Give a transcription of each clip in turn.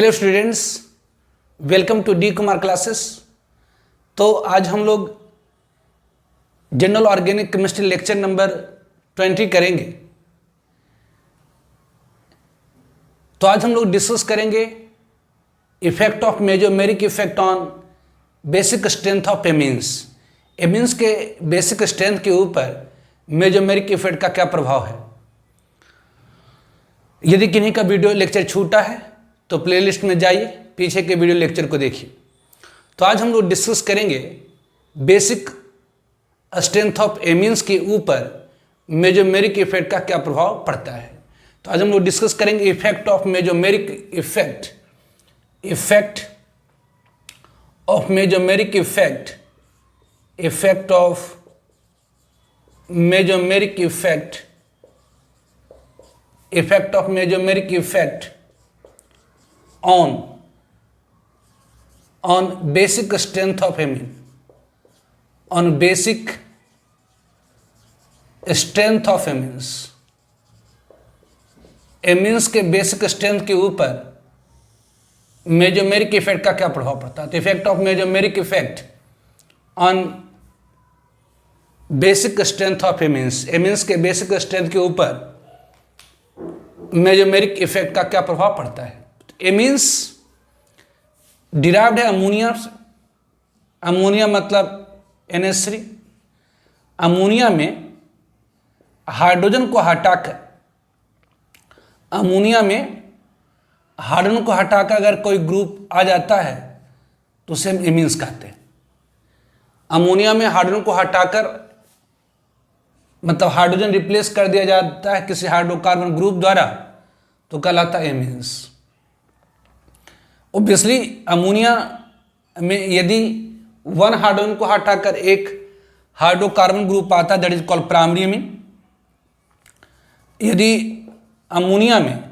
Hello students, welcome to D Kumar classes. तो आज हम लोग general organic chemistry lecture number 20 करेंगे। तो आज हम लोग डिस्कस करेंगे effect of mesomeric effect on basic strength of amines. Amines के बेसिक स्ट्रेंथ के ऊपर मेजोमेरिक इफेक्ट का क्या प्रभाव है। यदि किन्हीं का वीडियो लेक्चर छूटा है तो प्लेलिस्ट में जाइए, पीछे के वीडियो लेक्चर को देखिए। तो आज हम लोग डिस्कस करेंगे बेसिक स्ट्रेंथ ऑफ एमीन्स के ऊपर मेजोमेरिक इफेक्ट का क्या प्रभाव पड़ता है। तो आज हम लोग डिस्कस करेंगे effect of mesomeric effect, effect of mesomeric effect, effect of mesomeric effect, effect of mesomeric effect on basic strength of amine, on basic strength of amines। Amines के बेसिक स्ट्रेंथ के ऊपर मेजोमेरिक इफेक्ट का क्या प्रभाव पड़ता है। तो effect of mesomeric effect on basic strength of amines, amines के बेसिक स्ट्रेंथ के ऊपर मेजोमेरिक इफेक्ट का क्या प्रभाव पड़ता है। एमीन्स डिराइव्ड है अमोनिया से। अमोनिया मतलब NH3। अमोनिया में हाइड्रोजन को हटाकर, अमोनिया में हाइड्रोजन को हटाकर अगर कोई ग्रुप आ जाता है तो उसे हम एमीन्स कहते हैं। अमोनिया में हाइड्रोजन को हटाकर मतलब हाइड्रोजन रिप्लेस कर दिया जाता है किसी हाइड्रोकार्बन ग्रुप द्वारा तो कहलाता है एमीन्स। ऑब्वियसली अमोनिया में यदि वन हाइड्रोजन को हटाकर एक हाइड्रोकार्बन ग्रुप आता है that is called primary amine. यदि अमोनिया में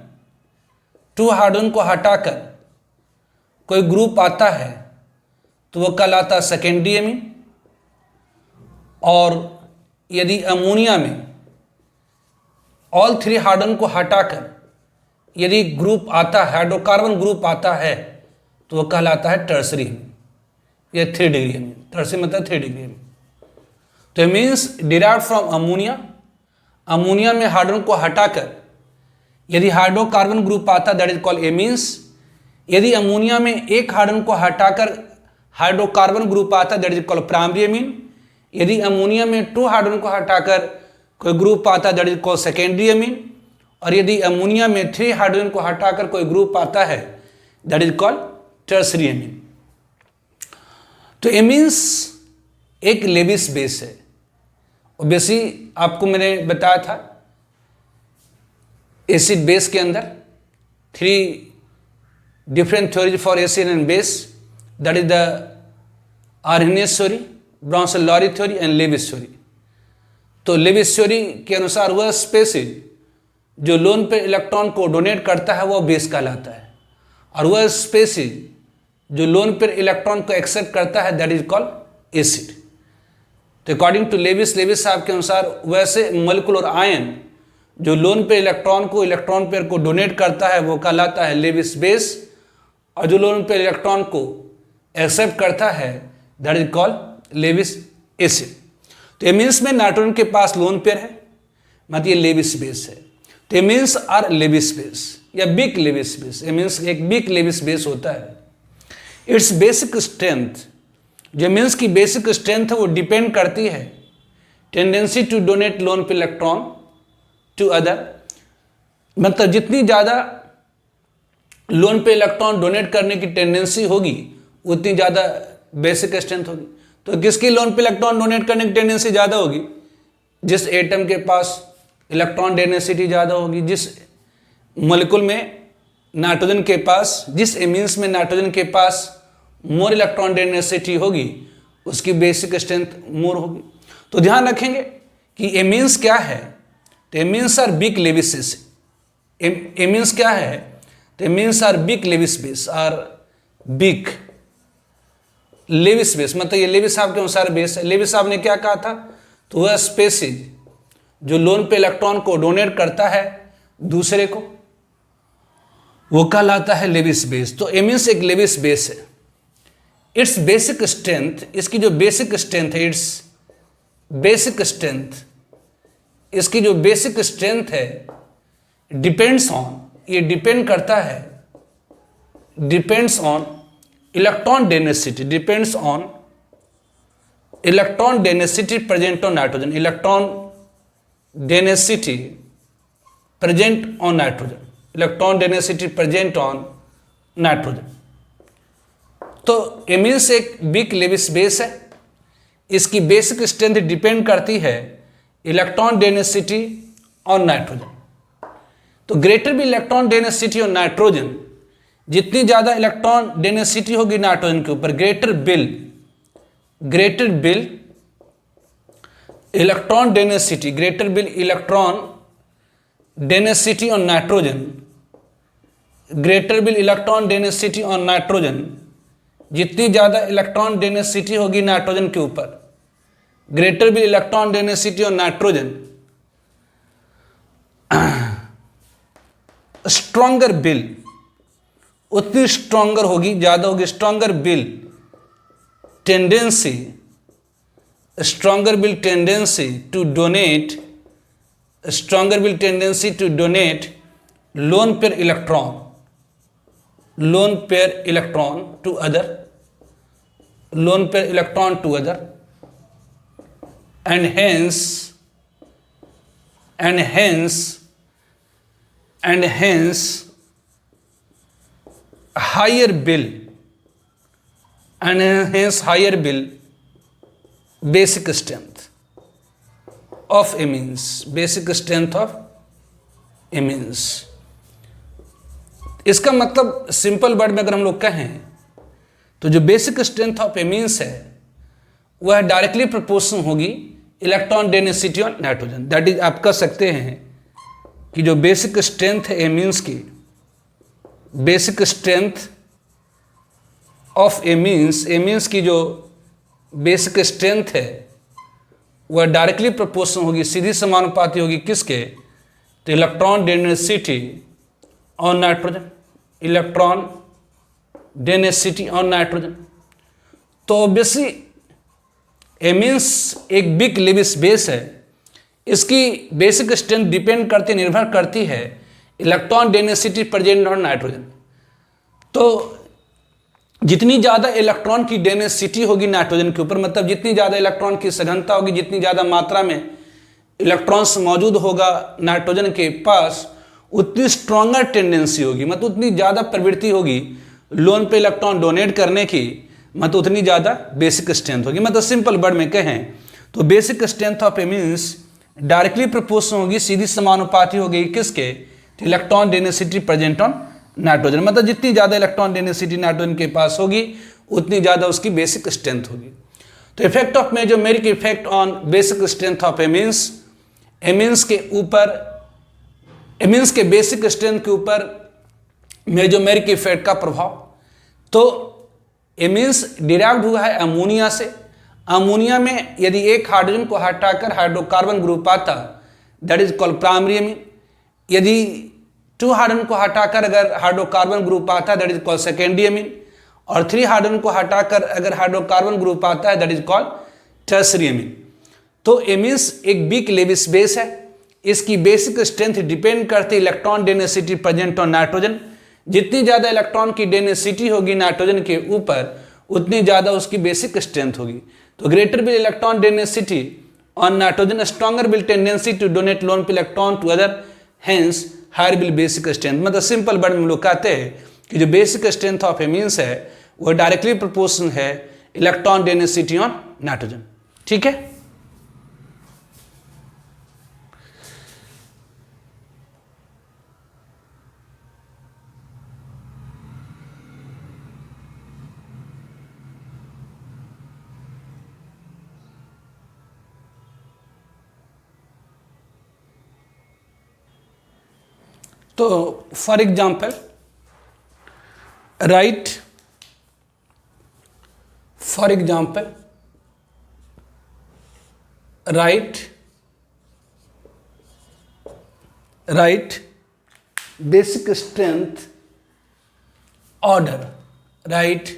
टू हाइड्रोजन को हटाकर कोई ग्रुप आता है तो वह कहलाता है सेकेंडरी एमीन। और यदि अमोनिया में ऑल थ्री हाइड्रोजन को हटाकर यदि ग्रुप आता है, हाइड्रोकार्बन ग्रुप आता है तो वह कहलाता है टर्सरी एमीन या 3 डिग्री एमीन। टर्सरी मतलब 3 डिग्री एमीन। तो means derived from ammonia. Ammonia में हाइड्रोजन को हटाकर यदि हाइड्रोकार्बन ग्रुप आता है दैट इज कॉल्ड एमीन्स। यदि अमोनिया में एक हाइड्रोजन को हटाकर हाइड्रोकार्बन ग्रुप आता है that is called primary amine. यदि अमोनिया में 2 हाइड्रोजन को हटाकर कोई ग्रुप आता है that is called secondary amine. और यदि अमोनिया में 3 हाइड्रोजन को हटाकर कोई ग्रुप आता है that is called tertiary amine. तो एमीन्स एक लेविस बेस है। ऑब्वियसली आपको मैंने बताया था एसिड बेस के अंदर 3 different theories for acid and base, that is the Arrhenius theory, Brown Lowry theory and Lewis theory. तो लेविस थ्योरी के अनुसार वह स्पेसिस जो लोन पे इलेक्ट्रॉन को डोनेट करता है वह बेस कहलाता है, और वह स्पेसिस जो लोन पे इलेक्ट्रॉन को एक्सेप्ट करता है दैट इज कॉल्ड एसिड। तो अकॉर्डिंग टू लेविस साहब के अनुसार वैसे मॉलिक्यूलर आयन जो लोन पे इलेक्ट्रॉन पेयर को डोनेट करता है वो कहलाता है लेविस बेस, और जो लोन पे इलेक्ट्रॉन को एक्सेप्ट करता है that is called Lewis acid. तो एमीन्स में नाइट्रोजन के पास लोन पेयर है, मतलब ये लेविस बेस है। तो एमीन्स आर लेविस बेस या बिग लेविस बेस। एमीन्स एक बिग लेविस बेस होता है। इट्स बेसिक स्ट्रेंथ, जो एमीन्स की बेसिक स्ट्रेंथ है वो डिपेंड करती है tendency to donate lone pair electron to other. मतलब जितनी ज़्यादा लोन पे इलेक्ट्रॉन डोनेट करने की टेंडेंसी होगी उतनी ज़्यादा बेसिक स्ट्रेंथ होगी। तो किसकी लोन पे इलेक्ट्रॉन डोनेट करने की टेंडेंसी ज़्यादा होगी? जिस एटम के पास इलेक्ट्रॉन डेंसिटी ज़्यादा होगी, जिस मॉलिक्यूल में नाइट्रोजन के पास, जिस एमीन्स में नाइट्रोजन के पास मोर इलेक्ट्रॉन डेंसिटी होगी उसकी बेसिक स्ट्रेंथ मोर होगी। तो ध्यान रखेंगे कि एमीन्स क्या है। तो amines are big Lewis base. Amines क्या है? तो amines are big Lewis base, are big Lewis base. मतलब ये लेविस साहब के अनुसार बेस है। लेविस साहब ने क्या कहा था? तो वह स्पेसिस जो लोन पे इलेक्ट्रॉन को डोनेट करता है दूसरे को, वो कहलाता है लेविस बेस। तो एमीन्स एक लेविस बेस है। इट्स बेसिक स्ट्रेंथ, इसकी जो बेसिक स्ट्रेंथ है, इट्स बेसिक स्ट्रेंथ, इसकी जो बेसिक स्ट्रेंथ है, डिपेंड्स ऑन, ये डिपेंड करता है, depends on electron density, depends on electron density present on nitrogen, electron density present on nitrogen, electron density present on nitrogen. तो amines एक week Levi's base है। इसकी बेसिक स्ट्रेंथ डिपेंड करती है electron density on nitrogen. तो greater भी electron density on nitrogen, जितनी ज़्यादा इलेक्ट्रॉन डेंसिटी होगी नाइट्रोजन के ऊपर, greater will electron density, greater will electron density on nitrogen, greater will electron density on nitrogen, जितनी ज़्यादा इलेक्ट्रॉन डेंसिटी होगी नाइट्रोजन के ऊपर, greater will electron density on nitrogen, stronger will, उतनी स्ट्रॉन्गर होगी, ज़्यादा होगी, stronger will tendency, stronger will tendency to donate, stronger will tendency to donate lone pair electron, loan pair electron to other, lone pair electron to other, and hence higher bill, and hence higher bill basic strength of amines, basic strength of amines। इसका मतलब simple word में अगर हम लोग कहें तो जो basic strength of amines है वह डायरेक्टली प्रोपोर्शनल होगी electron density on nitrogen. That is, आप कह सकते हैं कि जो बेसिक स्ट्रेंथ है एमीन्स की, basic strength of amines, amines की जो बेसिक स्ट्रेंथ है वह डायरेक्टली प्रोपोर्शनल होगी, सीधी समानुपाती होगी किसके, तो electron density on nitrogen, electron density on nitrogen. तो ऑब्वियसली एमीन्स एक बिग लेविस बेस है। इसकी बेसिक स्ट्रेंथ डिपेंड करती, निर्भर करती है electron density present on nitrogen. तो जितनी ज़्यादा इलेक्ट्रॉन की डेंसिटी होगी नाइट्रोजन के ऊपर, मतलब जितनी ज़्यादा इलेक्ट्रॉन की सघनता होगी, जितनी ज़्यादा मात्रा में इलेक्ट्रॉन्स मौजूद होगा नाइट्रोजन के पास, उतनी स्ट्रॉन्गर टेंडेंसी होगी, मतलब उतनी ज़्यादा प्रवृत्ति होगी लोन पे इलेक्ट्रॉन डोनेट करने की, मतलब उतनी ज़्यादा बेसिक स्ट्रेंथ होगी। मतलब सिंपल वर्ड में कहें तो basic strength of amines directly proportional होगी, सीधी समानुपाती होगी किसके, electron density present on nitrogen. मतलब जितनी ज़्यादा इलेक्ट्रॉन डेंसिटी नाइट्रोजन के पास होगी उतनी ज़्यादा उसकी बेसिक स्ट्रेंथ होगी। तो effect of mesomeric effect on basic strength of amines, amines के ऊपर, एमीन्स के बेसिक स्ट्रेंथ के ऊपर मेजोमेरिक इफेक्ट का प्रभाव। तो एमीन्स डिराइव्ड हुआ है अमोनिया से। अमोनिया में यदि एक हाइड्रोजन को हटाकर हाइड्रोकार्बन ग्रुप आता, that is called primary amine. यदि 2 हाइड्रोजन को हटाकर अगर हाइड्रोकार्बन ग्रुप आता है, that is called secondary amine. और 3 हाइड्रोजन को हटाकर अगर हाइड्रोकार्बन ग्रुप आता है, that is called tertiary amine. तो एमीन्स एक वीक लेविस बेस है। इसकी बेसिक स्ट्रेंथ डिपेंड करती है electron density present on nitrogen. जितनी ज़्यादा इलेक्ट्रॉन की डेंसिटी होगी नाइट्रोजन के ऊपर, उतनी ज़्यादा उसकी बेसिक स्ट्रेंथ होगी। तो greater will electron density on nitrogen, stronger will tendency to donate lone pair electron to other, hence higher will basic strength. मतलब सिंपल वर्ड में लोग कहते हैं कि जो बेसिक स्ट्रेंथ ऑफ एमीन्स है वो डायरेक्टली प्रोपोर्शनल है इलेक्ट्रॉन डेंसिटी ऑन नाइट्रोजन। ठीक है। तो for example right, for example right basic strength order, right?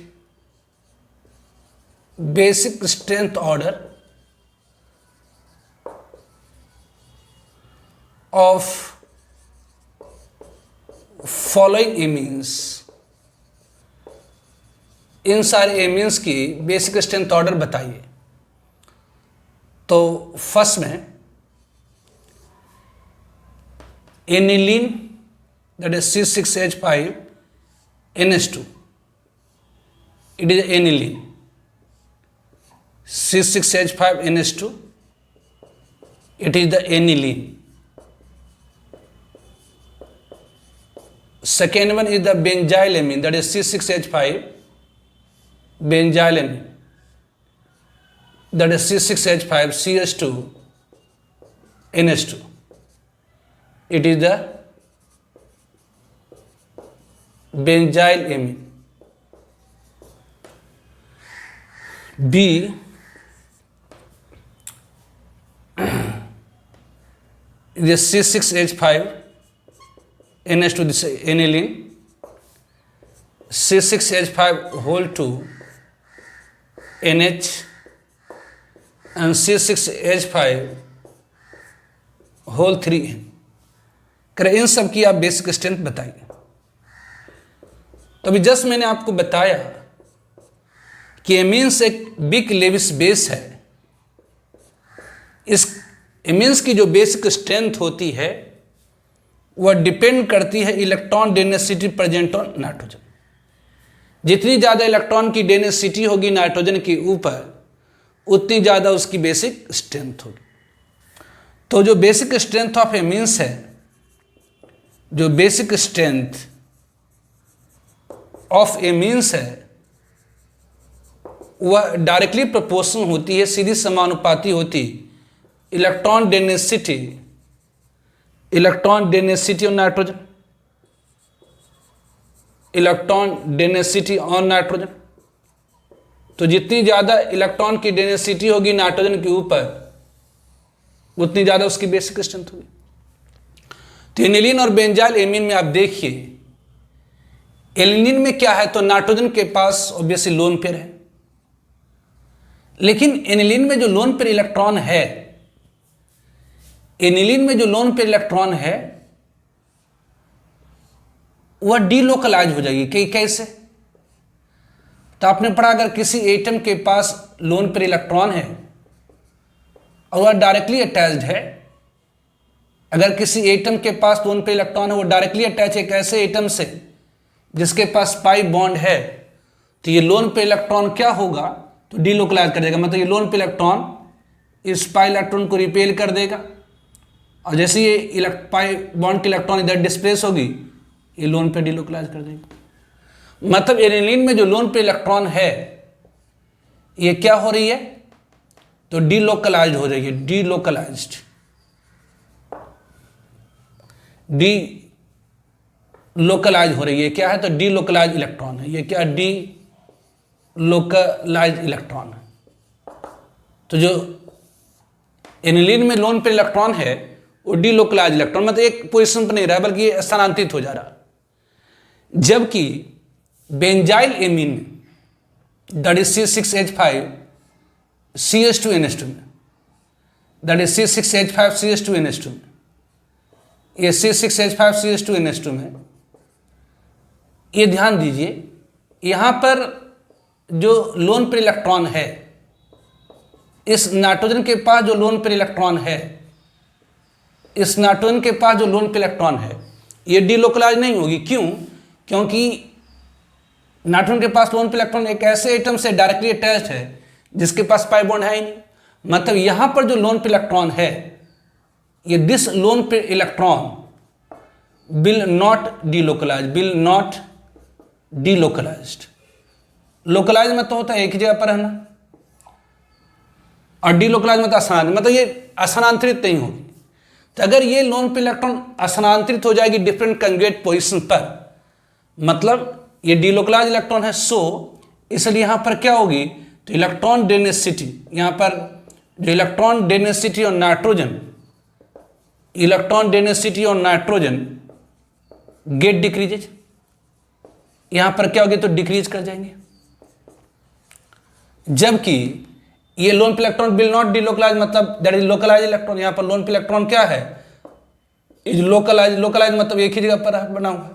Basic strength order of following amines. इन सारे एमीन्स की बेसिक स्ट्रेंथ ऑर्डर बताइए। तो फर्स्ट में aniline, that is C6H5NH2, it is aniline, C6H5NH2, it is the aniline. Second one is the benzylamine, that is C6H5 benzylamine, that is C6H5CH2 NH2. It is the benzylamine. B is C6H5 NH2, this is aniline, C6H5 whole 2 NH and C6H5 whole 3N। करें इन सब की आप basic strength बताइए। तो अभी just मैंने आपको बताया कि एमीन्स एक बिग लेविस बेस है। इस एमीन्स की जो बेसिक स्ट्रेंथ होती है वह डिपेंड करती है electron density present on nitrogen. जितनी ज़्यादा इलेक्ट्रॉन की डेंसिटी होगी नाइट्रोजन के ऊपर, उतनी ज़्यादा उसकी बेसिक स्ट्रेंथ होगी। तो जो बेसिक स्ट्रेंथ ऑफ एमीन्स है, जो बेसिक स्ट्रेंथ ऑफ एमीन्स है, वह डायरेक्टली प्रोपोर्शनल होती है, सीधी समानुपाती होती electron density on nitrogen, electron density on nitrogen. तो जितनी ज़्यादा इलेक्ट्रॉन की डेंसिटी होगी नाइट्रोजन के ऊपर, उतनी ज़्यादा उसकी बेसिक स्ट्रेंथ होगी। तो एनिलीन और बेंजाइल एमीन में आप देखिए, एलिनिन में क्या है, तो नाइट्रोजन के पास ऑब्वियसली लोन पेयर है, लेकिन एनिलीन में जो लोन पेयर इलेक्ट्रॉन है, एनिलीन में जो लोन पेयर इलेक्ट्रॉन है वह डीलोकलाइज हो जाएगी। कैसे? तो आपने पढ़ा, अगर किसी एटम के पास लोन पेयर इलेक्ट्रॉन है और वह डायरेक्टली अटैच्ड है, अगर किसी एटम के पास लोन पेयर इलेक्ट्रॉन है, वो डायरेक्टली अटैच है एक ऐसे एटम से जिसके पास पाई बॉन्ड है, तो ये लोन पेयर इलेक्ट्रॉन क्या होगा, तो डीलोकलाइज कर देगा। मतलब ये लोन पेयर इलेक्ट्रॉन इस पाई इलेक्ट्रॉन को रिपेल कर देगा, और जैसे ये पाई बॉन्ड की इलेक्ट्रॉन इधर डिस्प्लेस होगी, ये लोन पे डीलोकलाइज कर देगा। मतलब एनिलीन में जो लोन पे इलेक्ट्रॉन है, ये क्या हो रही है, तो डीलोकलाइज हो रही है, डीलोकलाइज्ड, डीलोकलाइज हो रही है। क्या है, तो डीलोकलाइज इलेक्ट्रॉन है। ये क्या, डीलोकलाइज इलेक्ट्रॉन है। तो जो एनिलीन में लोन पे इलेक्ट्रॉन है वो डीलोकलाइज इलेक्ट्रॉन, मतलब एक पोजीशन पर नहीं रहा बल्कि ये स्थानांतरित हो जा रहा। जबकि बेंजाइल एमीन में, दैट इज C6H5CH2NH2 में, दैट इज C6H5CH2NH2 में, ये C6H5CH2NH2 में, ये ध्यान दीजिए, यहां पर जो लोन पेयर इलेक्ट्रॉन है, इस नाइट्रोजन के पास जो लोन पेयर इलेक्ट्रॉन है, इस नाइट्रोजन के पास जो लोन पेयर इलेक्ट्रॉन है, ये डीलोकलाइज नहीं होगी। क्यों? क्योंकि नाइट्रोजन के पास लोन पेयर इलेक्ट्रॉन एक ऐसे एटम से डायरेक्टली अटैच्ड है जिसके पास पाई बॉन्ड है ही नहीं। मतलब यहां पर जो लोन पेयर इलेक्ट्रॉन है, ये this loan pair electron will not delocalised. Localise मतलब होता है एक जगह पर रहना, और डीलोकलाइज मतलब स्थानांतरित, मतलब ये स्थानांतरित नहीं होगी। तो अगर ये लोन पेयर इलेक्ट्रॉन स्थानांतरित हो जाएगी डिफरेंट कंजुगेट पोजीशन पर, मतलब ये डीलोकलाइज इलेक्ट्रॉन है, सो इसलिए यहां पर क्या होगी, तो इलेक्ट्रॉन डेंसिटी, यहां पर जो इलेक्ट्रॉन डेंसिटी और नाइट्रोजन, इलेक्ट्रॉन डेंसिटी और नाइट्रोजन गेट डिक्रीजेज, यहां पर क्या होगी, तो डिक्रीज कर जाएंगे। जबकि ये loan pair electron will not delocalise, मतलब दैट इज लोकलाइज इलेक्ट्रॉन। यहां पर लोन पे इलेक्ट्रॉन क्या है, इज लोकलाइज। लोकलाइज मतलब एक ही जगह पर बना हुआ।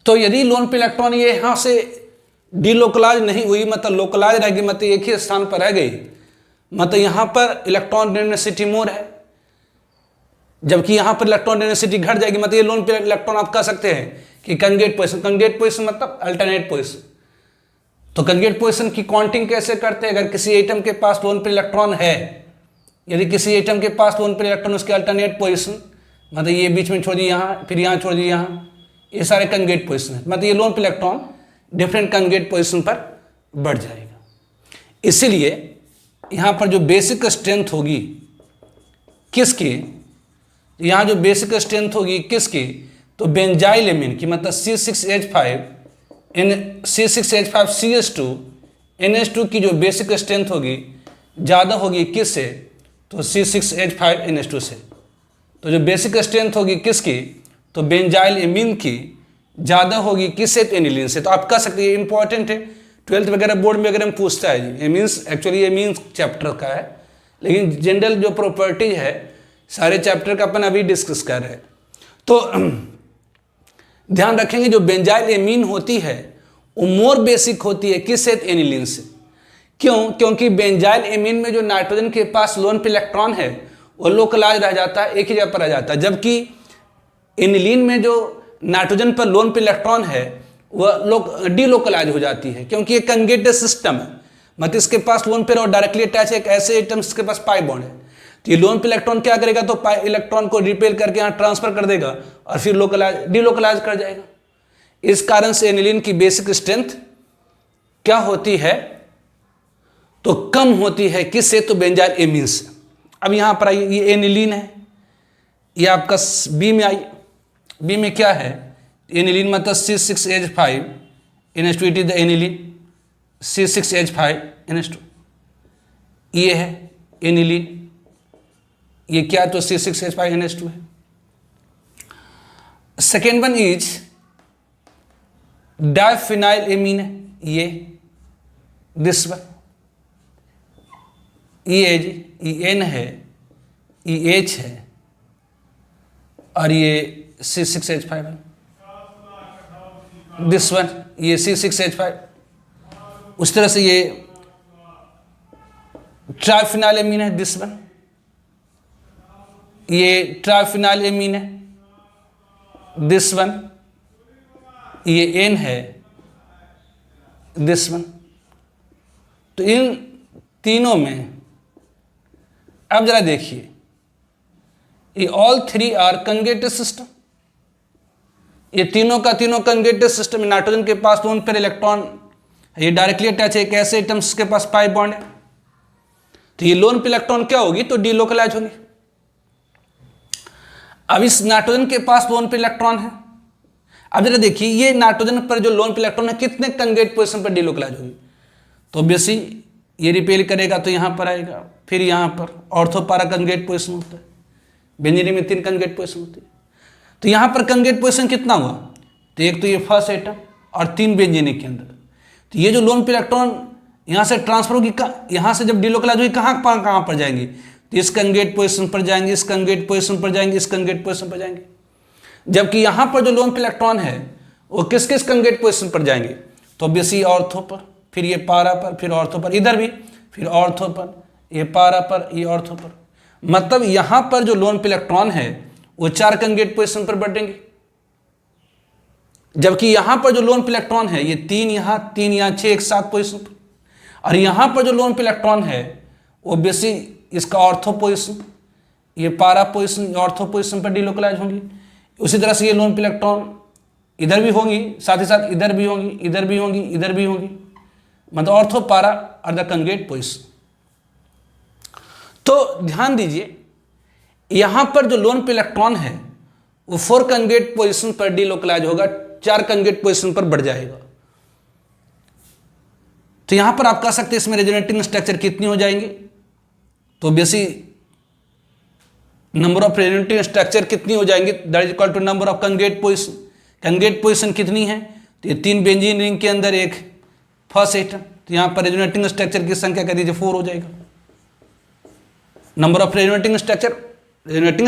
तो यदि लोन पे इलेक्ट्रॉन ये यहां से डिलोकलाइज नहीं हुई, मतलब लोकलाइज रहेगी, मतलब एक ही स्थान पर रह गई, मतलब यहां पर इलेक्ट्रॉन डेंसिटी मोर है, जबकि यहां पर इलेक्ट्रॉन डेंसिटी घट जाएगी, मतलब ये लोन पे इलेक्ट्रॉन आप कह सकते हैं कि कंजुगेट पोजीशन। कंजुगेट पोजीशन मतलब अल्टरनेट पोजीशन। तो कंजुगेट पोजीशन की काउंटिंग कैसे करते हैं, अगर किसी एटम के पास लोन पे इलेक्ट्रॉन है, यदि किसी एटम के पास लोन पे इलेक्ट्रॉन, उसके अल्टरनेट पोजीशन, मतलब ये बीच में छोड़ दी यहाँ, फिर यहाँ छोड़ दी यहाँ, ये सारे कंजुगेट पोजीशन है, मतलब ये loan pair electron different conjugate position पर बढ़ जाएगा। इसीलिए यहाँ पर जो बेसिक स्ट्रेंथ होगी किसकी, यहाँ जो बेसिक स्ट्रेंथ होगी किसकी, तो बेंजाइल एमीन की, मतलब C6H5CH2 NH2 की जो बेसिक स्ट्रेंथ होगी ज़्यादा होगी किससे, तो C6H5NH2 से। तो जो बेसिक स्ट्रेंथ होगी किसकी, तो बेंजाइल एमीन की ज़्यादा होगी किससे, तो एनिलीन से। तो आप कह सकते हैं इंपॉर्टेंट है, 12th वगैरह बोर्ड में अगर हम पूछता है जी, एमीन्स एक्चुअली एमीन्स चैप्टर का है, लेकिन जनरल जो प्रॉपर्टीज है सारे चैप्टर का अपन अभी डिस्कस कर रहे हैं। तो ध्यान रखेंगे जो बेंजाइल एमीन होती है वो मोर बेसिक होती है किससे, एनिलीन से। क्यों, क्योंकि बेंजाइल एमीन में जो नाइट्रोजन के पास लोन पे इलेक्ट्रॉन है वो लोकलाइज रह जाता है, एक ही जगह पर रह जाता है, जबकि एनिलीन में जो नाइट्रोजन पर लोन पे इलेक्ट्रॉन है वह डीलोकलाइज हो जाती है, क्योंकि ये कंजुगेट सिस्टम है, मतलब इसके पास लोन पे और डायरेक्टली अटैच है एक ऐसे एटम के पास पाई बॉन्ड है। तो ये लोन पे इलेक्ट्रॉन क्या करेगा, तो पाई इलेक्ट्रॉन को रिपेल करके यहाँ ट्रांसफर कर देगा और फिर डीलोकलाइज कर जाएगा। इस कारण से एनिलीन की बेसिक स्ट्रेंथ क्या होती है, तो कम होती है किससे, तो बेंजाइल एमीन से। अब यहां पर आइए, ये एनिलीन है, ये आपका बी में आई, बी में क्या है, एनिलीन मतलब C6H5NH2, it is the aniline C6H5NH2, ये है एनिलीन, ये क्या, तो C6H5NH2 है। Second one is diphenyl amine है, ये दिस वन, ये जी EN है, EH है, और ये C6H5 है, दिस वन, ये C6H5। उस तरह से ये ट्राइफिनाइल एमीन है, दिस वन, ये ट्राइफिनाइल एमीन है, दिस वन, ये N है, दिस वन। तो इन तीनों में अब जरा देखिए, ये all three are conjugated system, ये तीनों का तीनों कंजुगेटेड सिस्टम। नाइट्रोजन के पास लोन पेयर इलेक्ट्रॉन, ये डायरेक्टली अटैच है एक ऐसे एटम्स के पास पाई बॉन्ड है, तो ये लोन पे इलेक्ट्रॉन क्या होगी, तो डीलोकलाइज होंगे। अब इस नाइट्रोजन के पास लोन पे इलेक्ट्रॉन है, अब जरा देखिए ये नाइट्रोजन पर जो लोन पे इलेक्ट्रॉन है कितने कंजुगेट पोजीशन पर डीलोकलाइज होगी, तो ऑब्वियसली ये रिपेल करेगा तो यहां पर आएगा, फिर यहां पर ऑर्थो पारा कंजुगेट पोजीशन होता है, बेंजीन में 3 कंजुगेट पोजीशन होती है। तो यहां पर कंजुगेट पोजीशन कितना हुआ, तो एक तो ये फर्स्ट एटम और 3 बेंजीन के अंदर। तो ये जो लोन पे इलेक्ट्रॉन यहां से ट्रांसफर होगी, यहां से जब डीलोकलाइज होगी कहां पर जाएंगी, तो इस कंजुगेट पोजीशन पर जाएंगे, इस कंजुगेट पोजीशन पर जाएंगे, इस कंजुगेट पोजीशन पर जाएंगे। जबकि यहां पर जो लोन पे इलेक्ट्रॉन है वो किस किस कंजुगेट पोजीशन पर जाएंगे, तो ऑब्वियसली ऑर्थो पर, फिर ये पारा पर, फिर ऑर्थो पर, इधर भी फिर ऑर्थो पर, ये पारा पर, ये ऑर्थो पर। मतलब यहां पर जो लोन पे इलेक्ट्रॉन है वो 4 कंजुगेट पोजीशन पर बढ़ेंगे, जबकि यहां पर जो लोन पे इलेक्ट्रॉन है ये 3 यहां 6 एक साथ पोजीशन पर, और यहां पर जो लोन पे इलेक्ट्रॉन है ऑब्वियसली इसका ऑर्थो पोजीशन, ये पारा पोजीशन, ऑर्थो पोजीशन पर डीलोकलाइज होंगी। उसी तरह से ये लोन पे इलेक्ट्रॉन इधर भी होंगी, साथ ही साथ इधर भी होंगी, इधर भी होंगी, इधर भी होंगी, मतलब ऑर्थो पारा और द कंजुगेट पोजीशन। तो ध्यान दीजिए यहां पर जो लोन पे इलेक्ट्रॉन है वो 4 कंजुगेट पोजीशन पर डीलोकलाइज होगा, 4 कंजुगेट पोजीशन पर बढ़ जाएगा। तो यहां पर आप कह सकते हैं इसमें रेजोनेटिंग स्ट्रक्चर कितनी हो जाएंगी, तो बेसी नंबर ऑफ रेजोनेटिंग स्ट्रक्चर कितनी हो जाएंगी, that is equal to number of conjugate position. Conjugate position कितनी है, तो ये 3 बेंजीन रिंग के अंदर एक फर्स्ट एटम, तो यहाँ पर रेजोनेटिंग स्ट्रक्चर की संख्या कह दीजिए 4 हो जाएगा। नंबर ऑफ रेजोनेटिंग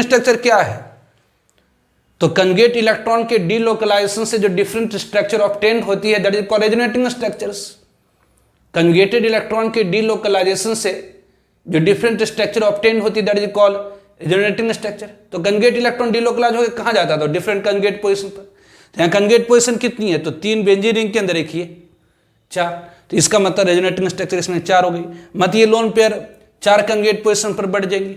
स्ट्रक्चर क्या है, तो कंजुगेट इलेक्ट्रॉन के डीलोकलाइजेशन से जो डिफरेंट स्ट्रक्चर ऑब्टेन्ड होती है that is called resonating structures. Conjugated electron के डीलोकलाइजेशन से जो डिफरेंट स्ट्रक्चर ऑब्टेन्ड होती है that is called resonating structure. तो कंजुगेट इलेक्ट्रॉन डीलोकलाइज होकर कहाँ जाता था, डिफरेंट कंजुगेट पोजीशन पर। तो यहाँ कंजुगेट पोजीशन कितनी है, तो 3 बेंजीन रिंग के अंदर एक ही है 4, तो इसका मतलब रेजोनेटिंग स्ट्रक्चर इसमें 4 हो गई। मतलब ये लोन पेयर 4 कंजुगेट पोजीशन पर बढ़ जाएंगी।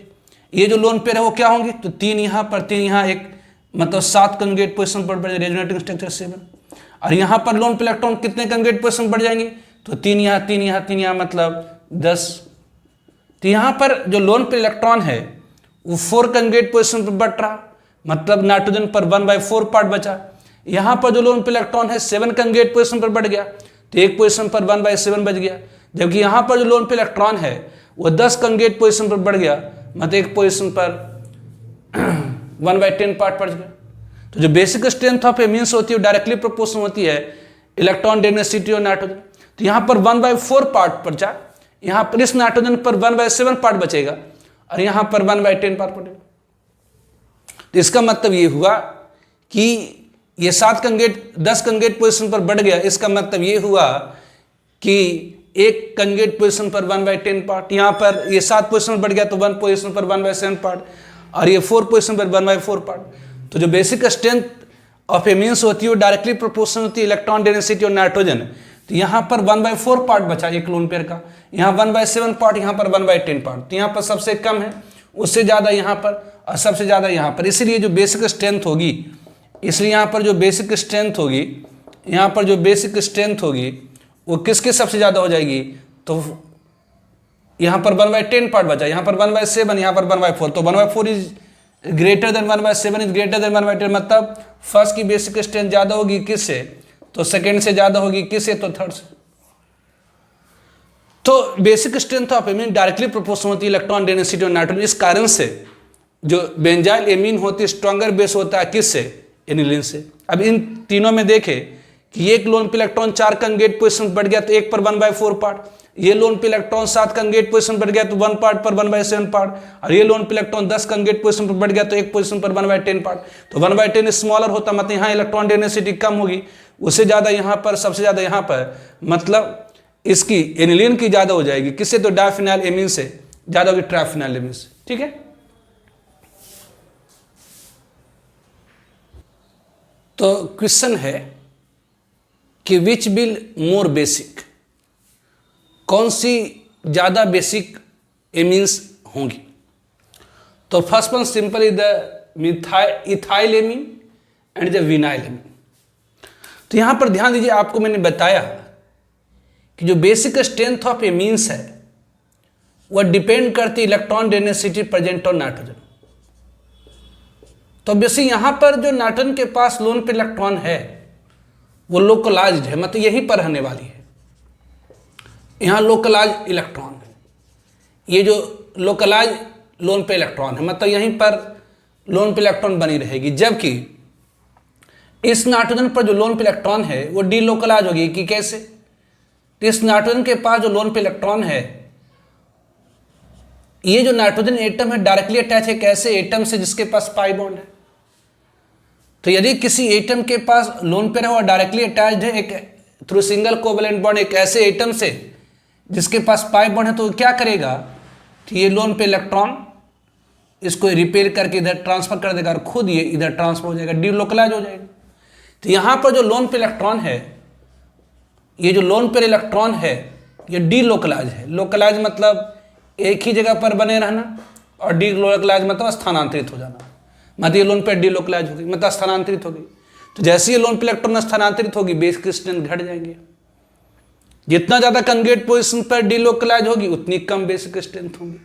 ये जो लोन पेयर है वो क्या होंगी, तो 3 यहाँ पर 3 यहाँ, एक मतलब 7 कंजुगेट पोजीशन पर बढ़ जाएंगे, रेजोनेटिंग स्ट्रक्चर 7। और यहाँ पर लोन पेयर इलेक्ट्रॉन कितने कंजुगेट पोजीशन बढ़ जाएंगे, तो 3 यहाँ 3 यहाँ 3 यहाँ, मतलब 10। तो यहाँ पर जो लोन पेयर इलेक्ट्रॉन है वो 4 कंजुगेट पोजीशन पर बढ़ रहा, मतलब नाइट्रोजन पर 1/4 पार्ट बचा। यहाँ पर जो लोन पेयर इलेक्ट्रॉन है 7 कंजुगेट पोजीशन पर बढ़ गया, तो 1 पोजीशन पर 1/7 बच गया। जबकि यहाँ पर जो लोन पेयर इलेक्ट्रॉन है वो 10 कंजुगेट पोजीशन पर बढ़ गया, मतलब 1 पोजीशन पर 1/10 पार्ट बढ़ गया। तो जो बेसिक स्ट्रेंथ ऑफ एमीन्स होती है डायरेक्टली प्रोपोर्शनल होती है इलेक्ट्रॉन डेंसिटी और नाइट्रोजन। तो यहाँ पर 1/4 पार्ट बचा, यहाँ पर इस नाइट्रोजन पर 1/7 पार्ट बचेगा और यहाँ पर 1/10 पार्ट बचेगा। तो इसका मतलब ये हुआ कि ये 10 कंजुगेट पोजीशन पर बढ़ गया। इसका मतलब ये हुआ कि 1 कंजुगेट पोजीशन पर 1/10 पार्ट, यहाँ पर ये 7 पोजीशन पर बढ़ गया तो 1 पोजीशन पर 1/7 पार्ट, और ये 4 पोजीशन पर 1/4 पार्ट। तो जो बेसिक स्ट्रेंथ ऑफ एमीन्स होती है वो डायरेक्टली प्रोपोर्शनल होती है इलेक्ट्रॉन डेंसिटी और नाइट्रोजन। तो यहाँ पर 1/4 पार्ट बचा एक लोन पेयर का, यहाँ 1/7 पार्ट, यहाँ पर 1/10 पार्ट। तो यहाँ पर सबसे कम है, उससे ज़्यादा यहाँ पर, और सबसे ज़्यादा यहाँ पर। इसलिए जो बेसिक स्ट्रेंथ होगी, इसलिए यहाँ पर जो बेसिक स्ट्रेंथ होगी, यहाँ पर जो बेसिक स्ट्रेंथ होगी वो किसके सबसे ज़्यादा हो जाएगी, तो यहाँ पर 1/10 पार्ट बचा, यहाँ पर 1/7, यहाँ पर 1/4। तो 1/4 is greater than 1/7 is greater than 1/10, मतलब फर्स्ट की बेसिक स्ट्रेंथ ज़्यादा होगी किससे, तो सेकेंड से ज़्यादा होगी किससे, तो थर्ड से। तो basic strength of amine directly proportional होती है इलेक्ट्रॉन डेंसिटी और नाइट्रोजन। इस कारण से जो बेंजाइल एमीन होती है स्ट्रॉन्गर बेस होता है किससे, एनिलीन से। अब इन तीनों में देखें कि एक loan pair electron 4 conjugate position बढ़ गया तो 1 पर 1/4 पार्ट, ये loan pair electron 7 conjugate position बढ़ गया तो 1 पार्ट पर 1/7 पार्ट, और ये loan pair electron 10 conjugate position पर बढ़ गया तो 1 पोजीशन पर 1/10 पार्ट। तो 1/10 स्मॉलर होता, मतलब यहाँ इलेक्ट्रॉन डेंसिटी कम होगी, उससे ज़्यादा यहाँ पर, सबसे ज़्यादा यहाँ पर, मतलब इसकी एनिलीन की ज़्यादा हो जाएगी किससे, तो डायफिनाइल एमीन से ज़्यादा होगी ट्राइफिनाइल एमीन से। ठीक है, तो क्वेश्चन है कि विच विल मोर बेसिक, कौन सी ज़्यादा बेसिक एमीन्स होंगी। तो first one simple is the ethyl amine and the vinyl amine. तो यहाँ पर ध्यान दीजिए, आपको मैंने बताया कि जो बेसिक स्ट्रेंथ ऑफ एमीन्स है वह डिपेंड करती electron density present on nitrogen. तो बेसिक यहाँ पर जो नाइट्रोजन के पास लोन पे इलेक्ट्रॉन है वो लोकलाइज्ड है, मतलब यहीं पर रहने वाली है, यहाँ लोकलाइज इलेक्ट्रॉन है। ये जो लोकलाइज लोन पे इलेक्ट्रॉन है, मतलब यहीं पर लोन पे इलेक्ट्रॉन बनी रहेगी। जबकि इस नाइट्रोजन पर जो लोन पे इलेक्ट्रॉन है वो डीलोकलाइज होगी कि कैसे, तो इस नाइट्रोजन के पास जो लोन पे इलेक्ट्रॉन है, ये जो नाइट्रोजन एटम है डायरेक्टली अटैच है एक ऐसे एटम से जिसके पास पाई बॉन्ड है। तो यदि किसी एटम के पास लोन पेयर है और डायरेक्टली अटैच्ड है एक थ्रू सिंगल कोवैलेंट बॉन्ड एक ऐसे एटम से जिसके पास पाई बॉन्ड है, तो क्या करेगा कि ये लोन पे इलेक्ट्रॉन इसको रिपेयर करके इधर ट्रांसफर कर देगा और खुद ये इधर ट्रांसफर हो जाएगा, डीलोकलाइज हो जाएगा। तो यहाँ पर जो लोन पे इलेक्ट्रॉन है, ये जो लोन पेयर इलेक्ट्रॉन है ये डीलोकलाइज है। लोकलाइज मतलब एक ही जगह पर बने रहना, और डीलोकलाइज मतलब स्थानांतरित हो जाना, मतलब ये लोन पेयर डीलोकलाइज हो गई, मतलब स्थानांतरित हो गई। तो जैसे ये लोन पे इलेक्ट्रॉन स्थानांतरित होगी बेसिक स्ट्रेंथ घट जाएंगे। जितना ज़्यादा कंजुगेट पोजीशन पर डीलोकलाइज होगी उतनी कम बेसिक स्ट्रेंथ होगी।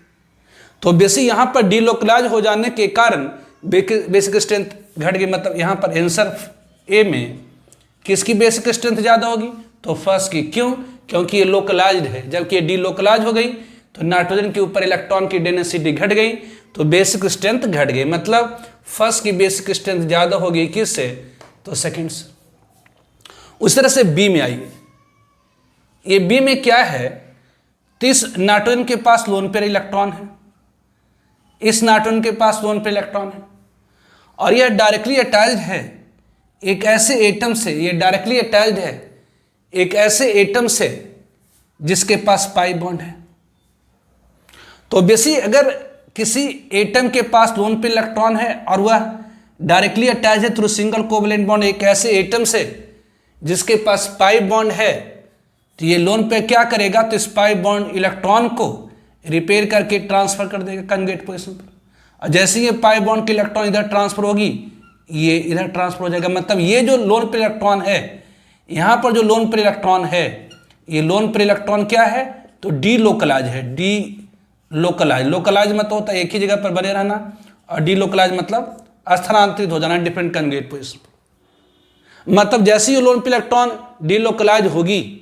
तो बेसिक यहाँ पर डीलोकलाइज हो जाने के कारण बेसिक स्ट्रेंथ घट गई, मतलब यहाँ पर आंसर ए में किसकी बेसिक स्ट्रेंथ ज़्यादा होगी, तो फर्स्ट की। क्यों, क्योंकि ये लोकलाइज्ड है, जबकि ये डीलोकलाइज हो गई तो नाइट्रोजन के ऊपर इलेक्ट्रॉन की डेंसिटी घट गई तो बेसिक स्ट्रेंथ घट गई। मतलब फर्स्ट की बेसिक स्ट्रेंथ ज़्यादा होगी किससे, तो सेकेंड्स। उस तरह से बी में आइए, ये बी में क्या है, तो इस नाइट्रोजन के पास लोन पेयर इलेक्ट्रॉन है, इस नाइट्रोजन के पास लोन पेयर इलेक्ट्रॉन है, और यह डायरेक्टली अटैच्ड है एक ऐसे एटम से, ये डायरेक्टली अटैच्ड है एक ऐसे एटम से जिसके पास पाई बॉन्ड है। तो बेसिक अगर किसी एटम के पास लोन पेयर इलेक्ट्रॉन है और वह डायरेक्टली अटैच है थ्रू सिंगल कोवैलेंट बॉन्ड एक ऐसे एटम से जिसके पास पाई बॉन्ड है, तो ये लोन पेयर क्या करेगा, तो इस पाई बॉन्ड इलेक्ट्रॉन को रिपेयर करके ट्रांसफर कर देगा कंजुगेट पोजीशन पर। और जैसे ही ये पाई बॉन्ड की इलेक्ट्रॉन इधर ट्रांसफर होगी, ये इधर ट्रांसफर हो जाएगा। मतलब ये जो लोन पेयर इलेक्ट्रॉन है, यहाँ पर जो लोन पेयर इलेक्ट्रॉन है, ये लोन पेयर इलेक्ट्रॉन क्या है, तो डी लोकलाइज है। डी लोकलाइज, लोकलाइज मतलब होता है एक ही जगह पर बने रहना, और डी लोकलाइज मतलब स्थानांतरित हो जाना डिफरेंट कंजुगेट पोजीशन पर। मतलब जैसे ही lone pair electron delocalise होगी,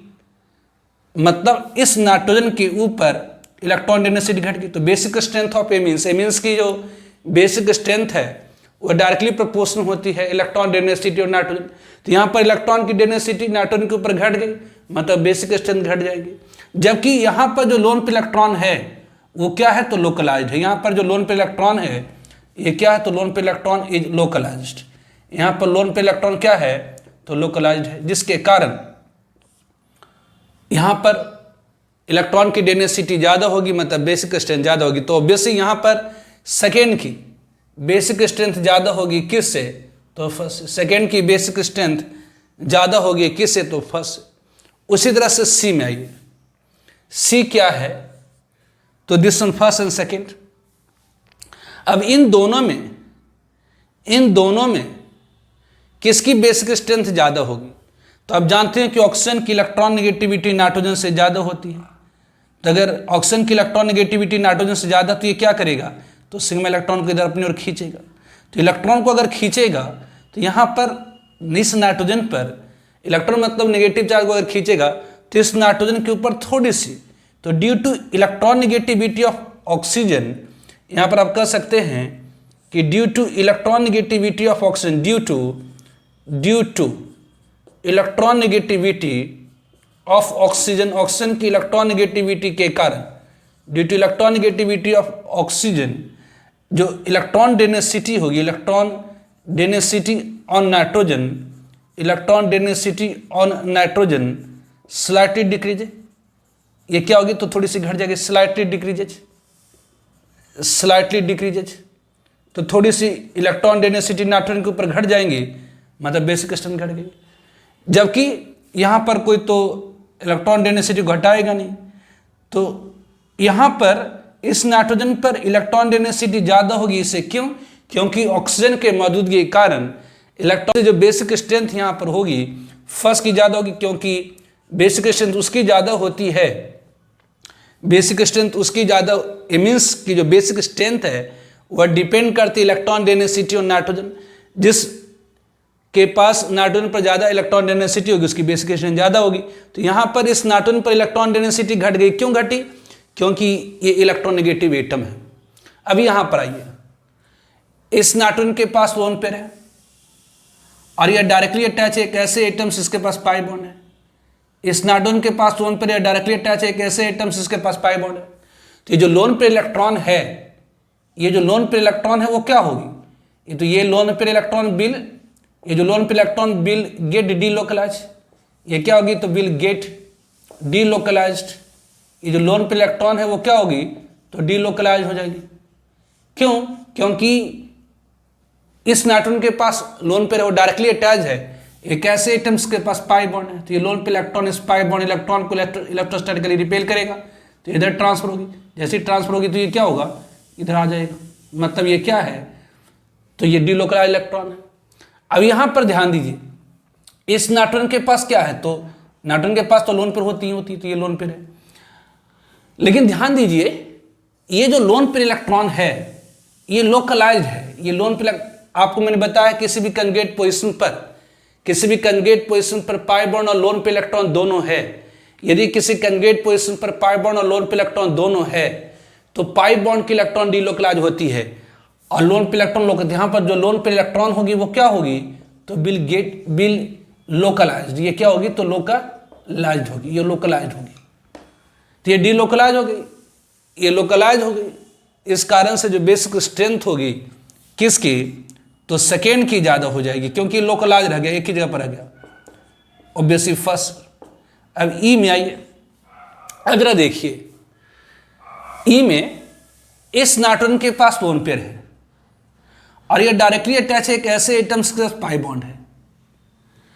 मतलब इस नाइट्रोजन के ऊपर इलेक्ट्रॉन डेंसिटी घट गई, तो basic strength of amines, amines की जो बेसिक स्ट्रेंथ है वो डायरेक्टली प्रोपोर्शनल होती है इलेक्ट्रॉन डेंसिटी और नाइट्रोजन। तो यहाँ पर इलेक्ट्रॉन की डेंसिटी नाइट्रोजन के ऊपर घट गई, मतलब बेसिक स्ट्रेंथ घट जाएगी। जबकि यहाँ पर जो लोन पेयर इलेक्ट्रॉन है वो क्या है, तो लोकलाइज्ड है। यहाँ पर जो लोन पेयर इलेक्ट्रॉन है ये क्या है, तो lone pair electron is localized. यहाँ पर लोन पेयर इलेक्ट्रॉन क्या है, तो लोकलाइज्ड है, जिसके कारण यहाँ पर इलेक्ट्रॉन की डेंसिटी ज़्यादा होगी, मतलब बेसिक स्ट्रेंथ ज़्यादा होगी। तो ऑब्वियसली यहाँ पर सेकेंड की बेसिक स्ट्रेंथ ज़्यादा होगी किससे, तो फर्स्ट। सेकेंड की बेसिक स्ट्रेंथ ज़्यादा होगी किससे, तो फर्स्ट। उसी तरह से सी में आइए, सी क्या है, तो this one first and second. अब इन दोनों में किसकी बेसिक स्ट्रेंथ ज़्यादा होगी, तो आप जानते हैं कि ऑक्सीजन की इलेक्ट्रॉन नेगेटिविटी नाइट्रोजन से ज़्यादा होती है। तो अगर ऑक्सीजन की इलेक्ट्रॉन नेगेटिविटी नाइट्रोजन से ज़्यादा, तो ये क्या करेगा, तो सिग्मा इलेक्ट्रॉन को इधर अपनी ओर खींचेगा। तो इलेक्ट्रॉन को अगर खींचेगा, तो यहाँ पर इस नाइट्रोजन पर इलेक्ट्रॉन मतलब नेगेटिव चार्ज को अगर खींचेगा, तो इस नाइट्रोजन के ऊपर थोड़ी सी, तो due two electron negativity of oxygen, यहाँ पर आप कह सकते हैं कि due two electron negativity of oxygen, due two electron negativity of oxygen, oxygen की इलेक्ट्रॉन नेगेटिविटी के कारण, due two electron negativity of oxygen, जो इलेक्ट्रॉन डेंसिटी होगी, electron density on nitrogen, electron density on nitrogen slightly decrease. ये क्या होगी, तो थोड़ी सी घट जाएगी, स्लाइटली डिक्रीजेज। तो थोड़ी सी इलेक्ट्रॉन डेंसिटी नाइट्रोजन के ऊपर घट जाएंगी, मतलब बेसिक स्ट्रेंथ घट गई। जबकि यहाँ पर कोई तो इलेक्ट्रॉन डेंसिटी घटाएगा नहीं, तो यहाँ पर इस नाइट्रोजन पर इलेक्ट्रॉन डेंसिटी ज़्यादा होगी। इससे क्यों, क्योंकि ऑक्सीजन के मौजूदगी के कारण इलेक्ट्रॉन जो बेसिक स्ट्रेंथ यहाँ पर होगी फर्स्ट की ज़्यादा होगी, क्योंकि बेसिक स्ट्रेंथ उसकी ज़्यादा होती है, बेसिक स्ट्रेंथ उसकी ज़्यादा, एमीन्स की जो बेसिक स्ट्रेंथ है वह डिपेंड करती है इलेक्ट्रॉन डेंसिटी और नाइट्रोजन। जिस के पास नाइट्रोजन पर ज़्यादा इलेक्ट्रॉन डेंसिटी होगी उसकी बेसिक स्ट्रेंथ ज़्यादा होगी। तो यहाँ पर इस नाइट्रोजन पर इलेक्ट्रॉन डेंसिटी घट गई, क्यों घटी, क्योंकि ये इलेक्ट्रॉन नेगेटिव एटम है। अभी यहाँ पर आइए, इस नाइट्रोजन के पास लोन पेयर है और यह डायरेक्टली अटैच है एक ऐसे एटम जिसके पास पाई बॉन्ड है। इस नाइट्रोजन के पास लोन पेयर डायरेक्टली अटैच है एक ऐसे एटम जिसके पास पाई बॉन्ड है। तो ये जो लोन पेयर इलेक्ट्रॉन है, ये जो लोन पेयर इलेक्ट्रॉन है वो क्या होगी, ये तो ये लोन पेयर इलेक्ट्रॉन बिल, ये जो lone pair electron will get delocalize, ये क्या होगी, तो बिल गेट डी लोकलाइज्ड। ये जो लोन पेयर इलेक्ट्रॉन है वो क्या होगी, तो डी लोकलाइज हो जाएगी। क्यों, क्योंकि इस नाइट्रोजन के पास लोन पेयर है वो डायरेक्टली अटैच है एक ऐसे एटम्स के पास पाई बॉन्ड है। तो ये लोन पेयर इलेक्ट्रॉन इस पाई बॉन्ड इलेक्ट्रॉन को इलेक्ट्रोस्टैटिकली रिपेल करेगा, तो इधर ट्रांसफर होगी। जैसे ही ट्रांसफर होगी तो ये क्या होगा, इधर आ जाएगा, मतलब ये क्या है, तो ये डी लोकलाइज इलेक्ट्रॉन है। अब यहाँ पर ध्यान दीजिए, इस नाइट्रोजन के पास क्या है, तो नाइट्रोजन के पास तो लोन पेयर होती है, तो ये लोन पेयर है। लेकिन ध्यान दीजिए, ये जो लोन पेयर इलेक्ट्रॉन है ये लोकलाइज्ड है। ये लोन पेयर, आपको मैंने बताया किसी भी कंजुगेट पोजीशन पर पाई बॉन्ड और लोन पेयर इलेक्ट्रॉन दोनों है। यदि किसी कंजुगेट पोजीशन पर पाई बॉन्ड और लोन पेयर इलेक्ट्रॉन दोनों है तो पाई बॉन्ड की इलेक्ट्रॉन डीलोकलाइज होती है और लोन पेयर इलेक्ट्रॉन लोकल। यहाँ पर जो लोन पेयर इलेक्ट्रॉन होगी वो क्या होगी, तो बिल लोकलाइज्ड, ये क्या होगी तो लोकलाइज्ड होगी, ये लोकलाइज्ड होगी। तो ये डीलोकलाइज हो गई, ये लोकलाइज हो गई। इस कारण से जो बेसिक स्ट्रेंथ होगी किसकी, तो सेकेंड की ज़्यादा हो जाएगी, क्योंकि लोकलाइज रह गया, एक ही जगह पर रह गया, ऑब्वियसली फर्स्ट। अब ई में आइए, अगर देखिए ई में इस नाइट्रोजन के पास लोन पेयर है और ये डायरेक्टली अटैच है एक ऐसे एटम्स के साथ पाई बॉन्ड है,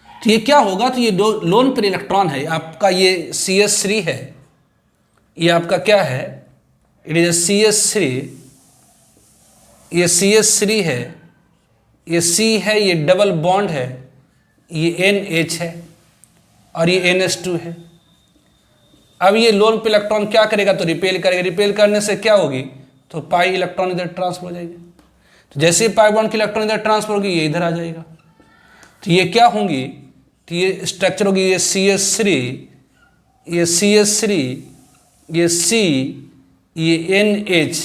तो ये क्या होगा, तो ये दो लोन पेयर इलेक्ट्रॉन है आपका, ये CH3 है, ये आपका क्या है, इट इज CH3, ये CH3 है, ये C है, ये डबल बॉन्ड है, ये NH है और ये NH2 है। अब ये लोन पे इलेक्ट्रॉन क्या करेगा, तो रिपेल करेगा, रिपेल करने से क्या होगी, तो पाई इलेक्ट्रॉन इधर ट्रांसफर हो जाएगी। तो जैसे ही पाई बॉन्ड की इलेक्ट्रॉन इधर ट्रांसफर होगी, ये इधर आ जाएगा, तो ये क्या होंगी, तो ये स्ट्रक्चर होगी, ये CH3, ये CH3, ये C, ये NH।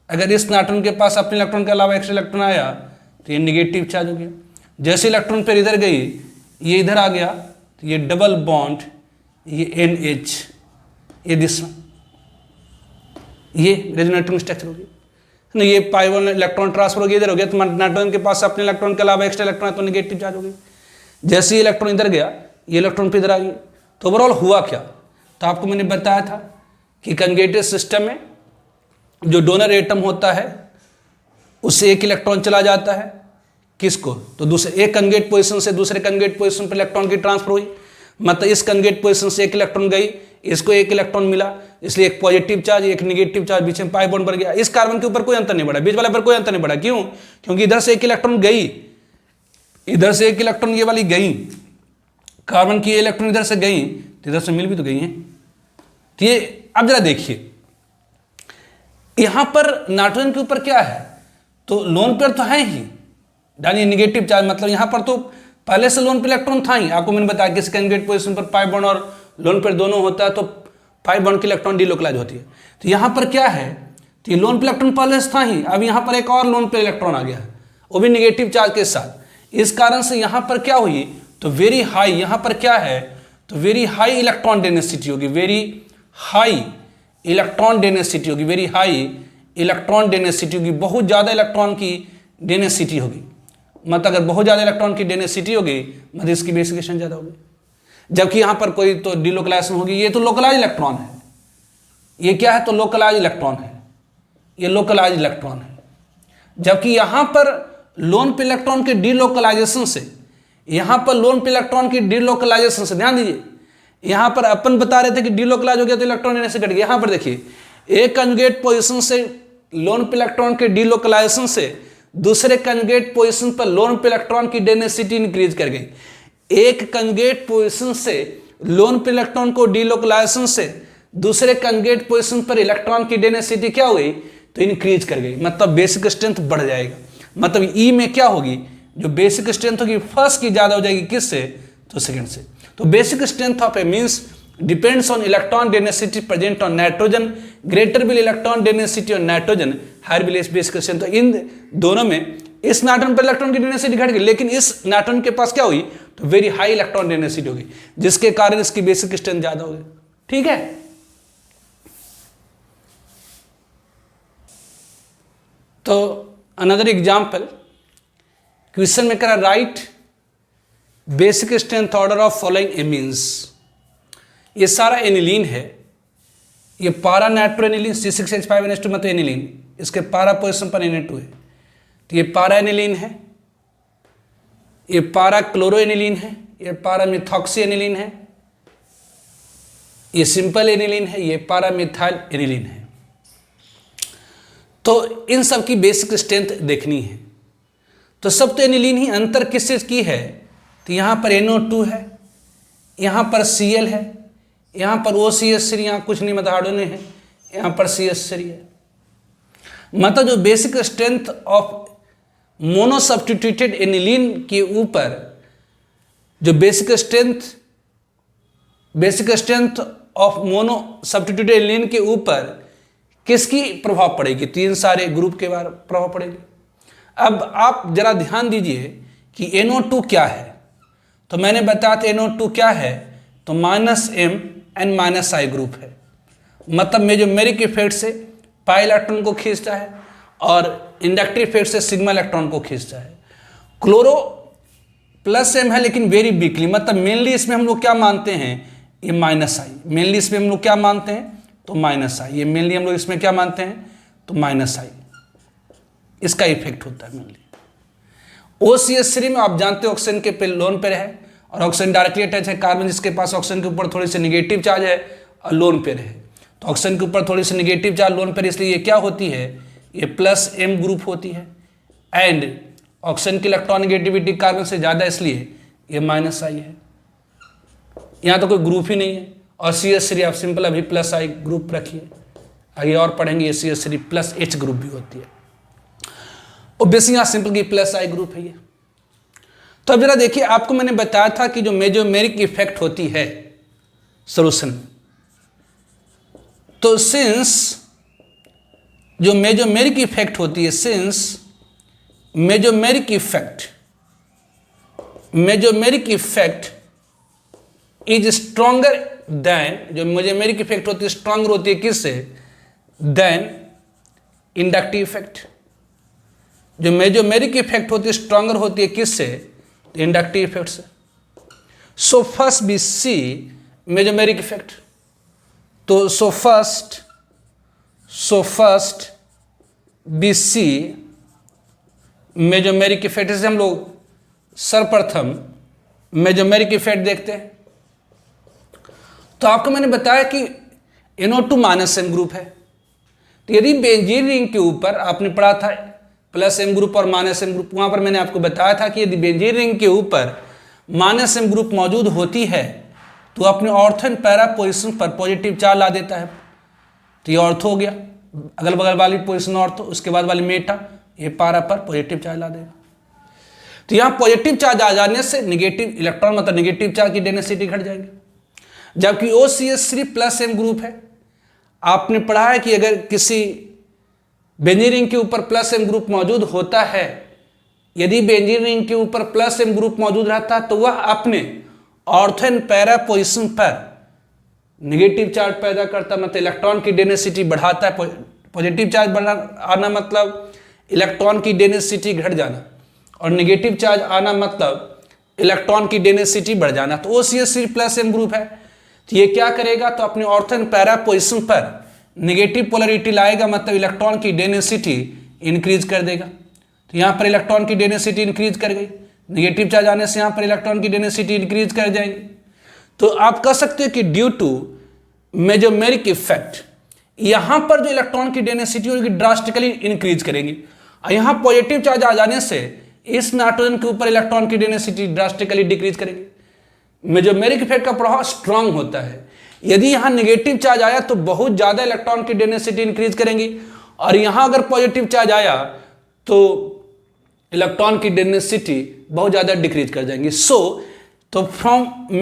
अगर इस नाइट्रोजन के पास अपने इलेक्ट्रॉन के अलावा एक्स्ट्रा इलेक्ट्रॉन आया तो ये निगेटिव चार्ज हो गया। जैसे इलेक्ट्रॉन पेयर इधर गई, ये इधर आ गया, तो ये डबल बॉन्ड, ये NH, ये दिस ये रेजोनेटिंग स्ट्रक्चर होगी ना, ये पाई वन इलेक्ट्रॉन ट्रांसफर हो गया, इधर हो गया, तो नाइट्रोजन के पास अपने इलेक्ट्रॉन के अलावा एक्स्ट्रा इलेक्ट्रॉन है तो निगेटिव चार्ज हो गई। जैसे ये इलेक्ट्रॉन इधर गया, ये इलेक्ट्रॉन पे इधर आ गई, तो ओवरऑल हुआ क्या, तो आपको मैंने बताया था कि कंजुगेटेड सिस्टम में जो डोनर एटम होता है उससे एक इलेक्ट्रॉन चला जाता है किसको, तो दूसरे एक कंजुगेट पोजीशन से दूसरे कंजुगेट पोजीशन पर इलेक्ट्रॉन की ट्रांसफर हुई, मतलब इस कंजुगेट पोजीशन से एक इलेक्ट्रॉन गई, इसको एक इलेक्ट्रॉन मिला, इसलिए एक पॉजिटिव चार्ज एक नेगेटिव चार्ज बीच में पाई बॉन्ड बन गया। इस कार्बन के ऊपर कोई अंतर नहीं बढ़ा, बीच वाले पर कोई अंतर नहीं बढ़ा, क्यों, क्योंकि इधर से एक इलेक्ट्रॉन गई, इधर से एक इलेक्ट्रॉन ये वाली गई, कार्बन की इलेक्ट्रॉन इधर से गई, तो इधर से मिल भी तो गई है। तो ये अब जरा देखिए, यहां पर नाइट्रोजन के ऊपर क्या है, तो लोन पेयर तो है ही, यानी नेगेटिव चार्ज, मतलब यहां पर तो पहले से लोन पेयर इलेक्ट्रॉन था ही, आपको मैंने बताया कि कंजुगेट पोजीशन पर पाई बॉन्ड और लोन पेयर दोनों होता है, तो पाई बॉन्ड की इलेक्ट्रॉन डीलोकलाइज होती है। तो यहां पर क्या है, तो ये लोन पेयर इलेक्ट्रॉन पहले से था ही, अब यहां पर एक और लोन पेयर इलेक्ट्रॉन आ गया है, वो भी नेगेटिव चार्ज के साथ। इस कारण से यहां पर क्या हुई, तो वेरी हाई, यहां पर क्या है, तो वेरी हाई इलेक्ट्रॉन डेंसिटी होगी, वेरी हाई इलेक्ट्रॉन डेंसिटी होगी, वेरी हाई इलेक्ट्रॉन डेंसिटी होगी, बहुत ज़्यादा इलेक्ट्रॉन की डेंसिटी होगी, मतलब अगर बहुत ज़्यादा इलेक्ट्रॉन की डेंसिटी होगी मतलब इसकी बेसिक स्ट्रेंथ ज़्यादा होगी। जबकि यहाँ पर कोई तो डीलोकलाइजेशन होगी, ये तो लोकलाइज इलेक्ट्रॉन है, ये क्या है, तो लोकलाइज इलेक्ट्रॉन है, ये लोकलाइज इलेक्ट्रॉन है। जबकि यहाँ पर लोन पे इलेक्ट्रॉन के डीलोकलाइजेशन से, यहाँ पर लोन पे इलेक्ट्रॉन की डीलोकलाइजेशन से, ध्यान दीजिए, यहाँ पर अपन बता रहे थे कि डीलोकलाइज हो गया तो इलेक्ट्रॉन एनर्जी घट गया। यहाँ पर देखिए, एक कंजुगेट पोजीशन से लोन पे इलेक्ट्रॉन के डीलोकलाइजेशन से दूसरे कंजुगेट पोजीशन पर लोन पे इलेक्ट्रॉन की डेंसिटी इंक्रीज कर गई। एक कंजुगेट पोजीशन से लोन पे इलेक्ट्रॉन को डीलोकलाइजेशन से दूसरे कंजुगेट पोजीशन पर इलेक्ट्रॉन की डेंसिटी क्या हुई, तो इंक्रीज कर गई, मतलब बेसिक स्ट्रेंथ बढ़ जाएगा। मतलब ई में क्या होगी, जो बेसिक स्ट्रेंथ होगी फर्स्ट की ज्यादा हो जाएगी, किससे, तो सेकंड से। तो basic strength of amines depends on electron density present on nitrogen, greater will electron density on nitrogen, higher will basic strength. तो इन दोनों में इस नाइट्रोजन पर इलेक्ट्रॉन की डेंसिटी घट गई, लेकिन इस नाइट्रोजन के पास क्या हुई, तो वेरी हाई इलेक्ट्रॉन डेंसिटी होगी, जिसके कारण इसकी बेसिक स्ट्रेंथ ज्यादा होगी। ठीक है, तो अनदर एग्जाम्पल, क्वेश्चन में करा right basic strength order of following amines. ये सारा एनिलीन है, ये पारा नाइट्रो एनिलीन C6H5NH2 मतलब एनिलीन, इसके पारा पोजिशन पर Na2 है, तो ये पारा एनिलीन है, ये पारा क्लोरो एनिलीन है, ये पारा मिथॉक्सी एनिलीन है, ये सिंपल एनिलीन है, ये पारा मिथाइल एनिलीन है। तो इन सब की बेसिक स्ट्रेंथ देखनी है। तो सब तो एनिलीन ही, अंतर किस चीज की है, तो यहाँ पर NO2 है, यहाँ पर Cl है, यहाँ पर OCH3, यहाँ कुछ नहीं मतलब हाइड्रोजन है, यहाँ पर CH3 है। मतलब जो basic strength of mono substituted aniline के ऊपर जो basic strength of mono substituted aniline के ऊपर किसकी प्रभाव पड़ेगी, तीन सारे ग्रुप के बारे प्रभाव पड़ेगी। अब आप जरा ध्यान दीजिए कि NO2 क्या है, तो मैंने बताया था NO2 क्या है, तो -M N-I ग्रुप है। मतलब मेजोमेरिक इफेक्ट से पाई इलेक्ट्रॉन को खींचता है और इंडक्टिव इफेक्ट से सिग्मा इलेक्ट्रॉन को खींचता है। क्लोरो +M है लेकिन वेरी वीकली, मतलब मेनली इसमें हम लोग क्या मानते हैं, ये -I, मेनली इसमें हम लोग क्या मानते हैं, तो -I, ये मेनली हम लोग इसमें क्या मानते हैं, तो -I इसका इफेक्ट होता है मेनली। OCH3 में आप जानते हो ऑक्सीजन के लोन पर है और ऑक्सीजन डायरेक्टली अटैच है, कार्बन जिसके पास ऑक्सीजन के ऊपर थोड़ी सी निगेटिव चार्ज है और लोन पर है, तो ऑक्सीजन के ऊपर थोड़ी सी निगेटिव चार्ज लोन पर, इसलिए ये क्या होती है, ये +M ग्रुप होती है। एंड ऑक्सीजन की इलेक्ट्रॉन नेगेटिविटी कार्बन से ज़्यादा, इसलिए ये -I है। यहाँ तो कोई ग्रुप ही नहीं है। और CH3 आप सिंपल अभी +I ग्रुप रखिए, आगे और पढ़ेंगे, ये CH3 +H ग्रुप भी होती है। ओब्वियसली यहाँ सिंपल की +I ग्रुप है ये। तो अब जरा देखिए, आपको मैंने बताया था कि जो मेजोमेरिक इफेक्ट होती है सोल्यूशन, तो सिंस जो मेजोमेरिक इफेक्ट होती है, since mesomeric effect is stronger than, जो मेजोमेरिक इफेक्ट होती है स्ट्रॉन्गर होती है किससे, देन इंडक्टिव इफेक्ट। जो मेजोमेरिक इफेक्ट होती है स्ट्रॉन्गर होती है किससे, इंडक्टिव इफेक्ट से। So first B C mesomeric effect, तो so first B C mesomeric effect से हम लोग सर्वप्रथम मेजोमेरिक इफेक्ट देखते हैं। तो आपको मैंने बताया कि NO2 -M ग्रुप है, तो यदि बेंजीन रिंग के ऊपर आपने पढ़ा था +M ग्रुप और -M ग्रुप, वहां पर मैंने आपको बताया था कि यदि बेंजीन रिंग के ऊपर -M ग्रुप मौजूद होती है तो अपने ऑर्थो एंड पैरा पोजिशन पर पॉजिटिव चार्ज ला देता है। तो ये ऑर्थो हो गया, अगल बगल वाली पोजिशन ऑर्थो, उसके बाद वाली मेटा, ये पारा पर पॉजिटिव चार्ज ला देगा। तो यहाँ पॉजिटिव चार्ज आ जाने से निगेटिव इलेक्ट्रॉन, मतलब निगेटिव चार्ज की डेंसिटी घट जाएगी। जबकि OCH3 +M ग्रुप है, आपने पढ़ा है कि अगर किसी बेंजीन रिंग के ऊपर +M ग्रुप मौजूद होता है, यदि बेंजीन रिंग के ऊपर +M ग्रुप मौजूद रहता है तो वह अपने ऑर्थो एंड पैरा पोजिशन पर निगेटिव चार्ज पैदा करता, मतलब इलेक्ट्रॉन की डेंसिटी बढ़ाता है। पॉजिटिव चार्ज बढ़ा आना मतलब इलेक्ट्रॉन की डेंसिटी घट जाना, और नेगेटिव चार्ज आना मतलब इलेक्ट्रॉन की डेंसिटी बढ़ जाना। तो OCH3 +M ग्रुप है, तो ये क्या करेगा, तो अपने ऑर्थो एंड पैरा पोजिशन पर नेगेटिव पोलरिटी लाएगा, मतलब इलेक्ट्रॉन की डेंसिटी इंक्रीज कर देगा। तो यहाँ पर इलेक्ट्रॉन की डेंसिटी इंक्रीज कर गई, नेगेटिव चार्ज आने से यहाँ पर इलेक्ट्रॉन की डेंसिटी इंक्रीज कर जाएंगी। तो आप कह सकते हो कि ड्यू टू मेजोमेरिक इफेक्ट यहाँ पर जो इलेक्ट्रॉन की डेंसिटी होगी ड्रास्टिकली इंक्रीज करेंगी, और यहाँ पॉजिटिव चार्ज आ जाने से इस नाइट्रोजन के ऊपर इलेक्ट्रॉन की डेंसिटी ड्रास्टिकली डिक्रीज करेगी। मेजोमेरिक इफेक्ट का प्रभाव स्ट्रांग होता है। यदि यहाँ नेगेटिव चार्ज आया तो बहुत ज़्यादा इलेक्ट्रॉन की डेंसिटी इंक्रीज करेंगी, और यहाँ अगर पॉजिटिव चार्ज आया तो इलेक्ट्रॉन की डेंसिटी बहुत ज़्यादा डिक्रीज कर जाएंगी। तो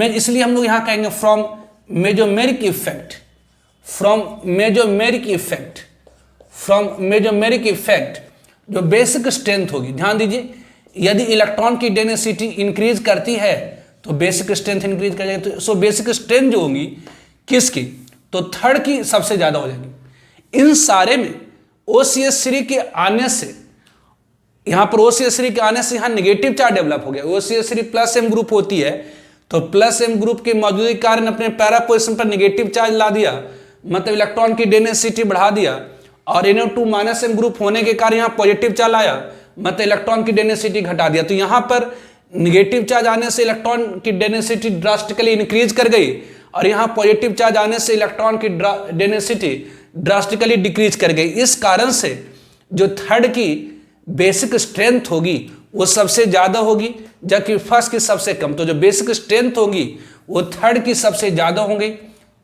इसलिए हम लोग यहाँ कहेंगे फ्रॉम मेजोमेरिक इफेक्ट जो बेसिक स्ट्रेंथ होगी, ध्यान दीजिए, यदि इलेक्ट्रॉन की डेंसिटी इंक्रीज करती है तो बेसिक स्ट्रेंथ इंक्रीज कर जाएगी। तो बेसिक स्ट्रेंथ जो होगी किसकी, तो थर्ड की सबसे ज्यादा हो जाएगी। इन सारे में OCH3 के आने से, यहां पर OCH3 के आने से यहां नेगेटिव चार्ज डेवलप हो गया। OCH3 +M ग्रुप होती है, तो +M ग्रुप की मौजूदगी के कारण अपने पैरा पोजिशन पर नेगेटिव चार्ज ला दिया, मतलब इलेक्ट्रॉन की डेंसिटी बढ़ा दिया, और NO2 -M ग्रुप होने के कारण यहाँ पॉजिटिव चार्ज आया, मतलब इलेक्ट्रॉन की डेंसिटी घटा दिया। तो यहाँ पर नेगेटिव चार्ज आने से इलेक्ट्रॉन की डेंसिटी ड्रास्टिकली इंक्रीज कर गई, और यहाँ पॉजिटिव चार्ज आने से इलेक्ट्रॉन की डेंसिटी ड्रास्टिकली डिक्रीज कर गई। इस कारण से जो थर्ड की बेसिक स्ट्रेंथ होगी वो सबसे ज़्यादा होगी, जबकि फर्स्ट की सबसे कम। तो जो बेसिक स्ट्रेंथ होगी वो थर्ड की सबसे ज़्यादा हो गई,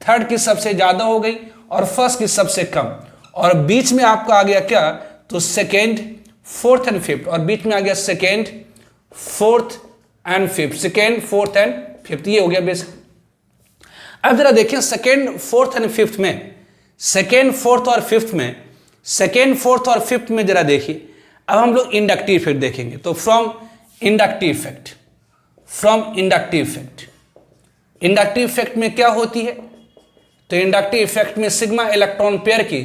थर्ड की सबसे ज़्यादा हो गई, और फर्स्ट की सबसे कम। और बीच में आपका आ गया क्या, तो सेकेंड, फोर्थ एंड फिफ्थ, और बीच में आ गया second, fourth and fifth, second, fourth and fifth, ये हो गया बेसिक। अब जरा देखें सेकेंड, फोर्थ एंड फिफ्थ में, सेकेंड, फोर्थ और फिफ्थ में, सेकेंड, फोर्थ और फिफ्थ में जरा देखिए। अब हम लोग इंडक्टिव इफेक्ट देखेंगे। तो from inductive effect, from inductive effect. Inductive effect में क्या होती है? तो इंडक्टिव इफेक्ट में सिग्मा इलेक्ट्रॉन पेयर की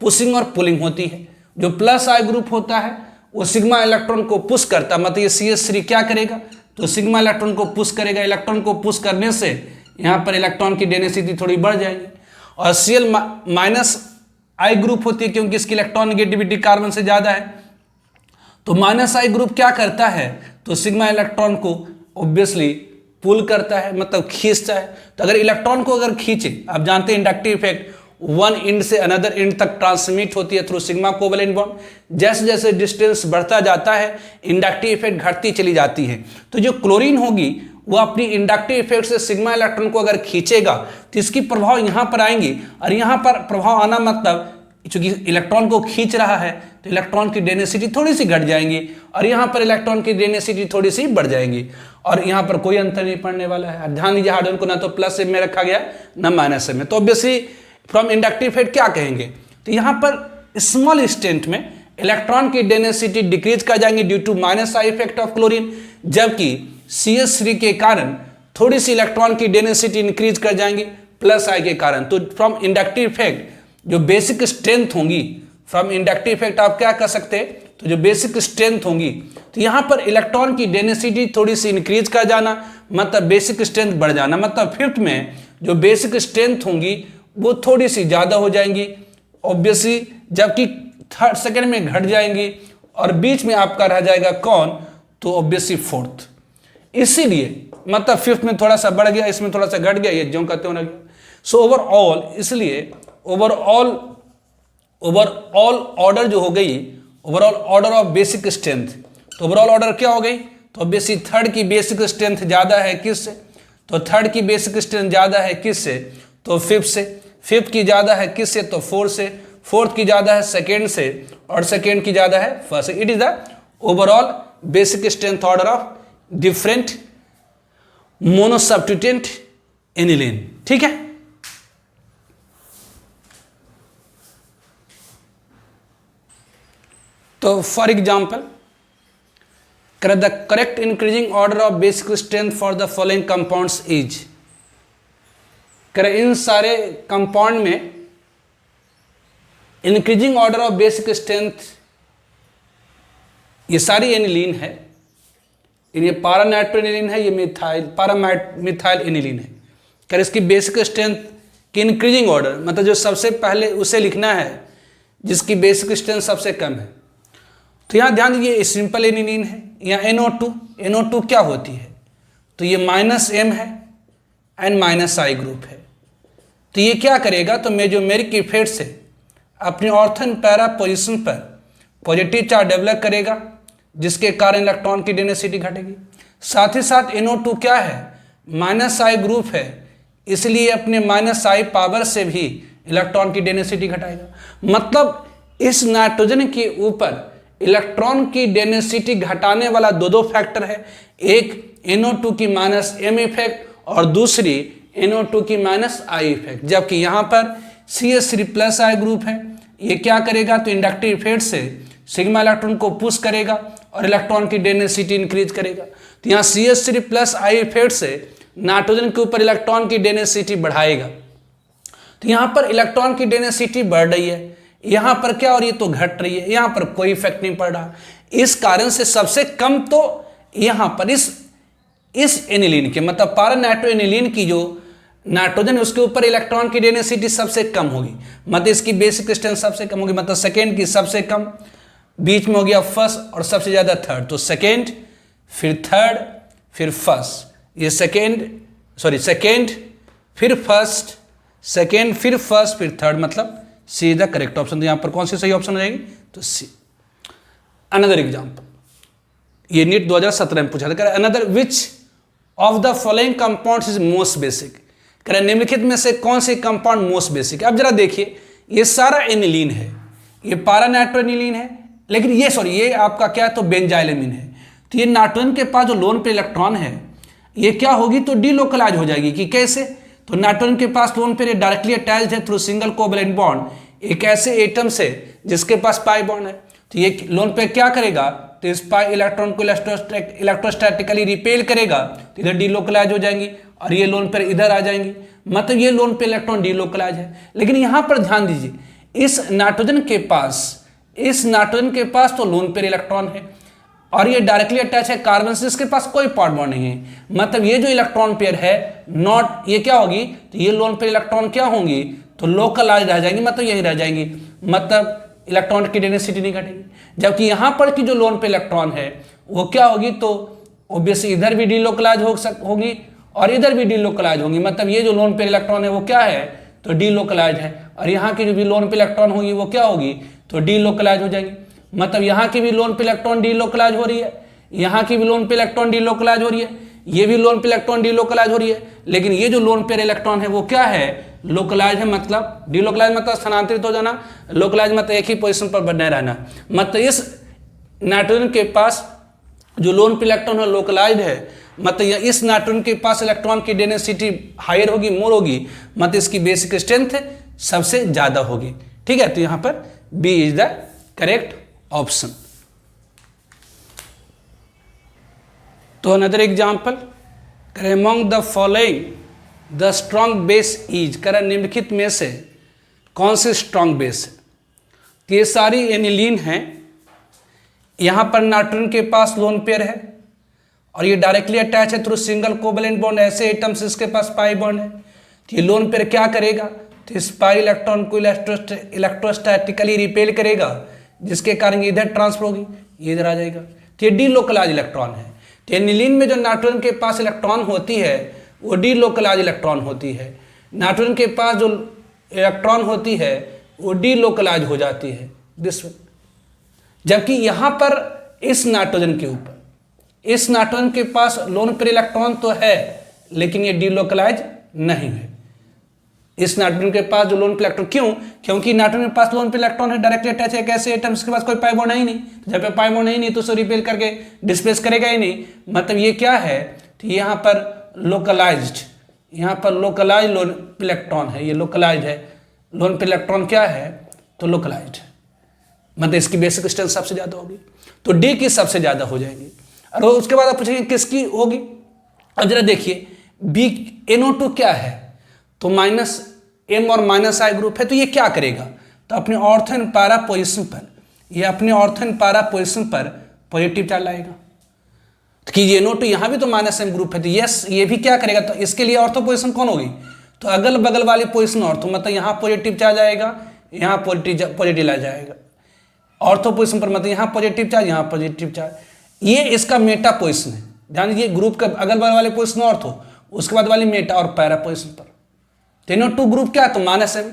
पुशिंग और पुलिंग होती है। जो प्लस आई ग्रुप होता है वो सिग्मा इलेक्ट्रॉन को पुश करता है, मतलब ये CH3 क्या करेगा? तो सिग्मा इलेक्ट्रॉन को पुश करेगा। इलेक्ट्रॉन को पुश करने से यहाँ पर इलेक्ट्रॉन की डेंसिटी थोड़ी बढ़ जाएगी। और Cl माइनस आई ग्रुप होती है क्योंकि इसकी इलेक्ट्रॉन नेगेटिविटी कार्बन से ज्यादा है। तो माइनस आई ग्रुप क्या करता है? तो सिग्मा इलेक्ट्रॉन को ऑब्वियसली पुल करता है, मतलब खींचता है। तो अगर इलेक्ट्रॉन को अगर खींचे, आप जानते हैं इंडक्टिव इफेक्ट वन एंड से अनदर एंड तक ट्रांसमिट होती है थ्रू सिग्मा कोवेलेंट बॉन्ड। जैसे जैसे डिस्टेंस बढ़ता जाता है इंडक्टिव इफेक्ट घटती चली जाती है। तो जो क्लोरीन होगी वो अपनी इंडक्टिव इफेक्ट से सिग्मा इलेक्ट्रॉन को अगर खींचेगा तो इसकी प्रभाव यहाँ पर आएंगी, और यहाँ पर प्रभाव आना मतलब चूंकि इलेक्ट्रॉन को खींच रहा है तो इलेक्ट्रॉन की डेंसिटी थोड़ी सी घट जाएंगी, और यहाँ पर इलेक्ट्रॉन की डेंसिटी थोड़ी सी बढ़ जाएंगी, और यहाँ पर कोई अंतर नहीं पड़ने वाला है। ध्यान दीजिए, हार्डवेयर को ना तो प्लस में रखा गया ना माइनस में। तो ऑब्वियसली फ्रॉम इंडक्टिव इफेक्ट क्या कहेंगे? तो यहाँ पर स्मॉल स्टेंट में इलेक्ट्रॉन की डेंसिटी डिक्रीज कर जाएंगे due to minus I effect of chlorine, जबकि CH3 के कारण थोड़ी सी इलेक्ट्रॉन की डेंसिटी इंक्रीज कर जाएंगी प्लस आई के कारण। तो फ्रॉम इंडक्टिव इफेक्ट जो बेसिक स्ट्रेंथ होंगी, फ्रॉम इंडक्टिव इफेक्ट आप क्या कर सकते हैं? तो जो बेसिक स्ट्रेंथ होंगी, तो यहाँ पर इलेक्ट्रॉन की डेंसिटी थोड़ी सी इंक्रीज कर जाना, मतलब बेसिक स्ट्रेंथ बढ़ जाना, मतलब फिफ्थ में जो बेसिक स्ट्रेंथ होंगी वो थोड़ी सी ज़्यादा हो जाएंगी ऑब्वियसली, जबकि थर्ड सेकेंड में घट जाएंगी, और बीच में आपका रह जाएगा कौन? तो ऑब्वियसली फोर्थ। इसीलिए मतलब फिफ्थ में थोड़ा सा बढ़ गया, इसमें थोड़ा सा घट गया, ये जो कहते हो ना। सो ओवरऑल, इसलिए ओवरऑल ऑर्डर जो हो गई, overall order of basic strength, तो ओवरऑल ऑर्डर क्या हो गई? तो ऑब्वियसली थर्ड की बेसिक स्ट्रेंथ ज़्यादा है किससे? तो थर्ड की बेसिक स्ट्रेंथ ज़्यादा है किससे? तो फिफ्थ से। फिफ्थ की ज़्यादा है किससे? तो फोर्थ से। फोर्थ की ज़्यादा है सेकेंड से, और सेकेंड की ज़्यादा है फर्स्ट से। It is the overall basic strength order of different monosubstituent aniline. ठीक है। तो for example, the correct increasing order of basic strength for the following compounds is, इन सारे कंपाउंड में increasing order of basic strength, ये सारी aniline है, ये पारा नाइट्रोएनिलीन है, ये मिथाइल पारा मिथाइल एनिलीन है। कर इसकी बेसिक स्ट्रेंथ की इंक्रीजिंग ऑर्डर, मतलब जो सबसे पहले उसे लिखना है जिसकी बेसिक स्ट्रेंथ सबसे कम है। तो यहाँ ध्यान दीजिए, सिंपल एनिलीन है, यहाँ NO2, NO2 क्या होती है? तो ये -M है एंड -I ग्रुप है। तो ये क्या करेगा? तो मेजोमेरिक इफेक्ट से अपने ऑर्थन पैरा पोजिशन पर पॉजिटिव चार्ज डेवलप करेगा, जिसके कारण इलेक्ट्रॉन की डेंसिटी घटेगी। साथ ही साथ NO2 क्या है? -I ग्रुप है, इसलिए अपने -I पावर से भी इलेक्ट्रॉन की डेंसिटी घटाएगा। मतलब इस नाइट्रोजन के ऊपर इलेक्ट्रॉन की डेंसिटी घटाने वाला दो फैक्टर है, एक NO2 की -M इफेक्ट और दूसरी NO2 की -I इफेक्ट। जबकि यहाँ पर CH3+ I ग्रुप है, ये क्या करेगा? तो इंडक्टिव इफेक्ट से सिग्मा इलेक्ट्रॉन को पुश करेगा और इलेक्ट्रॉन की डेंसिटी इंक्रीज करेगा। तो यहाँ CH3+ I इफेक्ट से नाइट्रोजन के ऊपर इलेक्ट्रॉन की डेंसिटी बढ़ाएगा। तो यहाँ पर इलेक्ट्रॉन की डेंसिटी बढ़ रही है, यहाँ पर क्या और ये तो घट रही है, यहाँ पर कोई इफेक्ट नहीं पड़ रहा। इस कारण से सबसे कम तो यहाँ पर इस एनिलीन के, मतलब पारा नाइट्रोएनिलीन की जो नाइट्रोजन है उसके ऊपर इलेक्ट्रॉन की डेंसिटी सबसे कम होगी, मतलब इसकी बेसिक स्ट्रेंथ सबसे कम होगी, मतलब सेकेंड की सबसे कम, बीच में हो गया फर्स्ट और सबसे ज्यादा थर्ड। तो सेकेंड, फिर थर्ड, फिर फर्स्ट, ये सेकेंड फिर फर्स्ट, सेकेंड फिर फर्स्ट फिर थर्ड, मतलब सी द करेक्ट ऑप्शन। तो यहाँ पर कौन सी सही ऑप्शन हो जाएगी? तो सी। अनदर एग्जाम्पल, ये नीट 2017 में पूछा था, another which of the following compounds is most basic, निम्नलिखित में से कौन से कंपाउंड मोस्ट बेसिक है? अब जरा देखिए, ये सारा एनिलीन है, ये पारा नाइट्रोएनिलीन है, लेकिन ये आपका क्या है? तो बेंजाइलएमीन है। तो ये नाइट्रोजन के पास जो लोन पे इलेक्ट्रॉन है ये क्या होगी? तो डीलोकलाइज हो जाएगी। कि कैसे? तो नाइट्रोजन के पास लोन पे डायरेक्टली अटैच्ड है थ्रू सिंगल कोवेलेंट बॉन्ड एक ऐसे एटम से जिसके पास पाई बॉन्ड है। तो ये लोन पे क्या करेगा? तो इस पाई इलेक्ट्रॉन को इलेक्ट्रोस्टैटिकली रिपेल करेगा तो इधर डीलोकलाइज हो जाएंगी और ये लोन पेयर इधर आ जाएंगी, मतलब ये लोन पेयर इलेक्ट्रॉन डीलोकलाइज है। लेकिन यहाँ पर ध्यान दीजिए, इस नाइट्रोजन के पास तो लोन पेयर इलेक्ट्रॉन है और ये डायरेक्टली अटैच है कार्बन से, इसके पास कोई पार्ट बॉन्ड नहीं है, मतलब ये जो इलेक्ट्रॉन पेयर है नॉट, ये क्या होगी, तो ये लोन पेयर इलेक्ट्रॉन क्या होंगी, तो लोकलाइज रह जाएंगी, मतलब यही रह जाएंगी, मतलब इलेक्ट्रॉन की डेंसिटी नहीं घटेगी। जबकि यहाँ पर की जो लोन पेयर इलेक्ट्रॉन है वो क्या होगी, तो ऑब्वियसली इधर भी डीलोकलाइज होगी और इधर भी डीलोकलाइज होंगी, मतलब ये जो लोन पेयर इलेक्ट्रॉन है वो क्या है, तो डीलोकलाइज है, और यहाँ की जो भी लोन पेयर इलेक्ट्रॉन होगी वो क्या होगी, तो डीलोकलाइज हो जाएंगी, मतलब यहाँ की भी लोन पेयर इलेक्ट्रॉन डीलोकलाइज हो रही है, यहाँ की भी लोन पेयर इलेक्ट्रॉन डीलोकलाइज हो रही है, ये भी लोन पेयर इलेक्ट्रॉन डीलोकलाइज हो रही है, लेकिन ये जो लोन पेयर इलेक्ट्रॉन है वो क्या है, लोकलाइज है, मतलब डीलोकलाइज मतलब स्थानांतरित हो जाना, लोकलाइज मतलब एक ही पोजीशन पर बने रहना, मतलब इस नाइट्रोजन के पास जो लोन पेयर इलेक्ट्रॉन है लोकलाइज है, मतलब इस नाइट्रोजन के पास इलेक्ट्रॉन की डेंसिटी हायर होगी, मोर होगी, मतलब इसकी बेसिक स्ट्रेंथ सबसे ज्यादा होगी। ठीक है, तो यहां पर B is the correct option. तो another example, among the following the strong base is, कर निम्नलिखित में से कौन से स्ट्रॉन्ग बेस है, तो ये सारी एनिलीन हैं, यहां पर नाइट्रोजन के पास लोन पेयर है और ये डायरेक्टली अटैच है थ्रू सिंगल कोवेलेंट बॉन्ड, ऐसे एटम्स इसके पास पाई बॉन्ड है, तो ये लोन पेयर क्या करेगा, तो इस पाई इलेक्ट्रॉन को इलेक्ट्रोस्टैटिकली रिपेल करेगा, जिसके कारण इधर ट्रांसफर होगी, ये इधर आ जाएगा, तो ये डीलोकलाइज इलेक्ट्रॉन है। तो एनिलीन में जो नाइट्रोजन के पास इलेक्ट्रॉन होती है वो डीलोकलाइज इलेक्ट्रॉन होती है, नाइट्रोजन के पास जो इलेक्ट्रॉन होती है वो डीलोकलाइज हो जाती है दिस। जबकि यहाँ पर इस नाइट्रोजन के ऊपर, इस नाइट्रोजन के पास लोन पेयर इलेक्ट्रॉन तो है लेकिन ये डीलोकलाइज नहीं है, इस नाइट्रोजन के पास जो लोन पेयर इलेक्ट्रॉन, क्यों, क्योंकि नाइट्रोजन के पास लोन पेयर इलेक्ट्रॉन है, डायरेक्टली अटैच है, कैसे एटम, इसके पास कोई पाई बॉन्ड है ही नहीं, तो जब पे पाई बॉन्ड है ही नहीं तो उसे रिपेल करके डिस्प्लेस करेगा ही नहीं, मतलब ये क्या है, तो यहाँ पर लोकलाइज्ड, यहाँ पर लोकलाइज लोन पेयर इलेक्ट्रॉन है, ये लोकलाइज है, लोन पेयर इलेक्ट्रॉन क्या है, तो लोकलाइज्ड है, मतलब इसकी बेसिक स्ट्रेंथ सबसे ज्यादा होगी, तो डी की सबसे ज्यादा हो जाएगी। और उसके बाद आप पूछेंगे किसकी होगी, अब जरा देखिए बी NO2 क्या है, तो -M और -I ग्रुप है, तो ये क्या करेगा, तो अपने ऑर्थो एंड पैरा पोजीशन पर, ये अपने ऑर्थो एंड पैरा पोजीशन पर पॉजिटिव चार्ज लाएगा, तो कि NO2 यहाँ भी तो -M ग्रुप है, तो यस ये भी क्या करेगा, तो इसके लिए ऑर्थो पोजीशन कौन होगी, तो अगल बगल वाली पोजीशन ऑर्थो, मतलब यहाँ पॉजिटिव चार्ज आएगा, यहाँ पॉजिटिव आ जाएगा, ऑर्थो पोजीशन पर मतलब यहाँ पॉजिटिव चार्ज, यहाँ पॉजिटिव चार्ज, ये इसका मेटा पोजीशन है, ध्यान दीजिए ग्रुप का अगल बगल वाले पोजीशन ऑर्थो, उसके बाद वाली मेटा और पैरा पोजीशन पर, NO2 ग्रुप क्या है, तो -M,